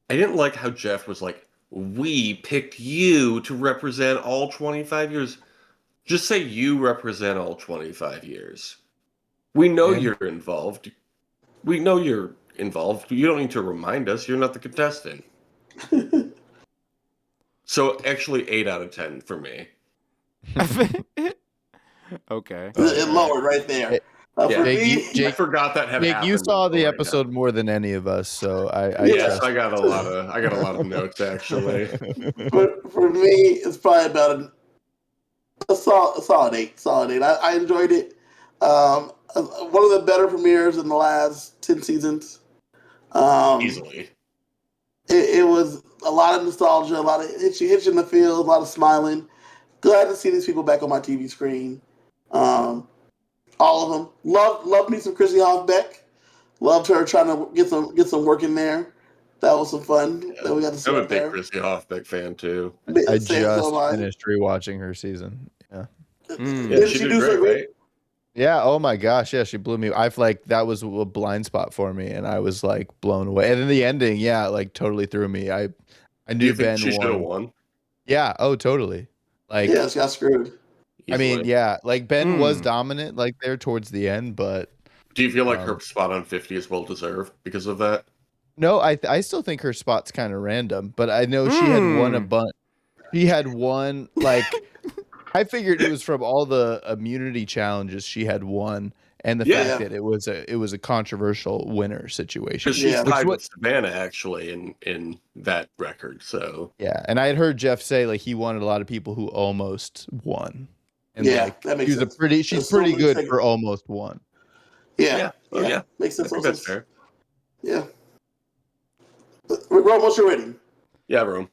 I didn't like how Jeff was like, "We picked you to represent all 25 years." Just say you represent all 25 years. We know Yeah. you're involved. We know you're involved. You don't need to remind us. You're not the contestant. So actually, 8 out of 10 for me. Okay. It lowered right there. For Jake, me, I forgot that had Jake, happened. you saw the until right episode now. more than any of us, so I Yes, trust. I got a lot of notes actually. for me, it's probably about a solid 8. Solid 8. I enjoyed it. One of the better premieres in the last 10 seasons. Easily. It was a lot of nostalgia, a lot of hitch in the field, a lot of smiling. Glad to see these people back on my TV screen. All of them. Loved me some Chrissy Hoffbeck. Loved her trying to get some work in there. That was some fun that we got to see I'm a out big there. Chrissy Hoffbeck fan too. I So just am I. finished rewatching her season. Yeah. Yeah, Didn't she she did do so great, great? right? Yeah. Oh my gosh. Yeah, she blew me. I've like that was a blind spot for me, and I was like blown away. And then the ending, yeah, like totally threw me. I Do knew you think Ben she should have won. won? Yeah. Oh, totally. Like, Yeah, she got screwed. I mean, Easily. yeah, like Ben was Hmm. dominant, like there towards the end, but Do you feel like her spot on 50 is well deserved because of that? no, I still think her spot's kind of random. But I know she had won a bunch. She had won like. I figured it was from all the immunity challenges she had won, and the Yeah. fact that it was a controversial winner situation. Because she's Yeah. tied Which with Savannah actually in that record. So Yeah, and I had heard Jeff say like he wanted a lot of people who almost won, and Yeah, like that makes she's sense. she's There's so pretty many good things. for almost won. Yeah. Oh, yeah. Makes I sense. think that's fair. Yeah. Rob, what's your rating? Yeah, Rome.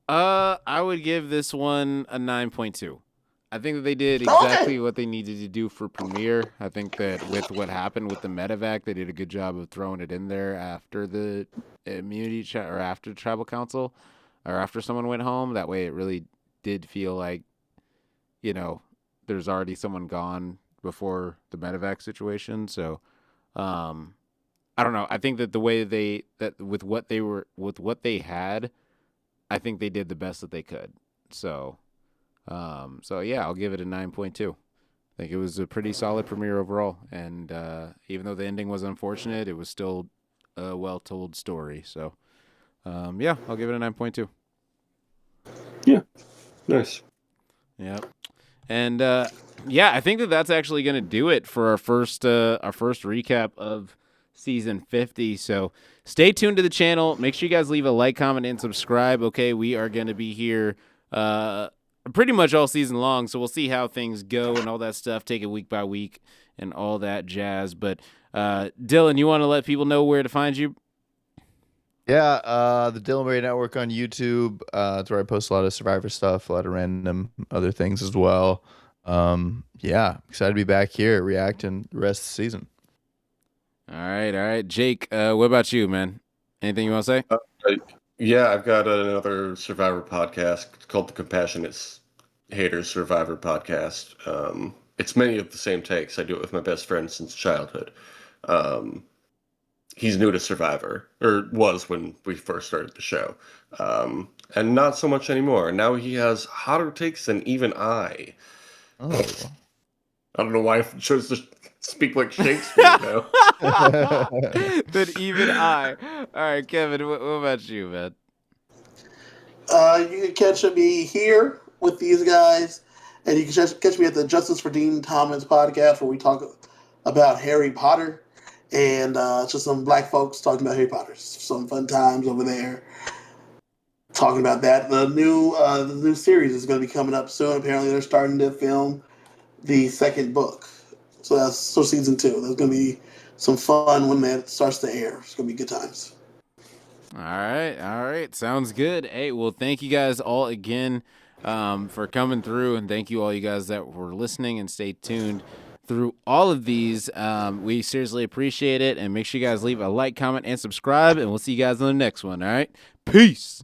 I would give this one a 9.2. I think that they did Okay. exactly what they needed to do for premiere. I think that with what happened with the medevac, they did a good job of throwing it in there after the immunity or after tribal council or after someone went home. That way, it really did feel like, there's already someone gone before the medevac situation. So, I don't know. I think that the way with what they had, I think they did the best that they could. So yeah, I'll give it a 9.2. I think it was a pretty solid premiere overall, and even though the ending was unfortunate, it was still a well-told story. So yeah, I'll give it a 9.2. Yeah. Nice. Yep. And yeah, I think that's actually going to do it for our first recap of season 50. So stay tuned to the channel. Make sure you guys leave a like, comment, and subscribe. Okay, we are going to be here pretty much all season long, so we'll see how things go and all that stuff. Take it week by week and all that jazz. But Dylan, you want to let people know where to find you? Yeah, the Dylan Berry Network on YouTube. It's where I post a lot of Survivor stuff, a lot of random other things as well. Yeah, excited to be back here reacting the rest of the season. All right. Jake, what about you, man? Anything you want to say? Yeah, I've got another Survivor podcast. It's called the Compassionate Haters Survivor Podcast. It's many of the same takes. I do it with my best friend since childhood. He's new to Survivor, or was when we first started the show, and not so much anymore. Now he has hotter takes than even I. Oh. I don't know why I chose to speak like Shakespeare now. But even I. All right, Kevin, what about you, man? You can catch me here with these guys, and you can catch me at the Justice for Dean Thomas podcast, where we talk about Harry Potter, and just some black folks talking about Harry Potter. Some fun times over there talking about that. The new series is going to be coming up soon. Apparently, they're starting to film the second book, so that's season 2. There's going to be some fun when that starts to air. It's going to be good times. All right. Sounds good. Hey, well, thank you guys all again for coming through, and thank you all you guys that were listening and stay tuned through all of these. We seriously appreciate it, and make sure you guys leave a like, comment, and subscribe, and we'll see you guys on the next one. All right, peace.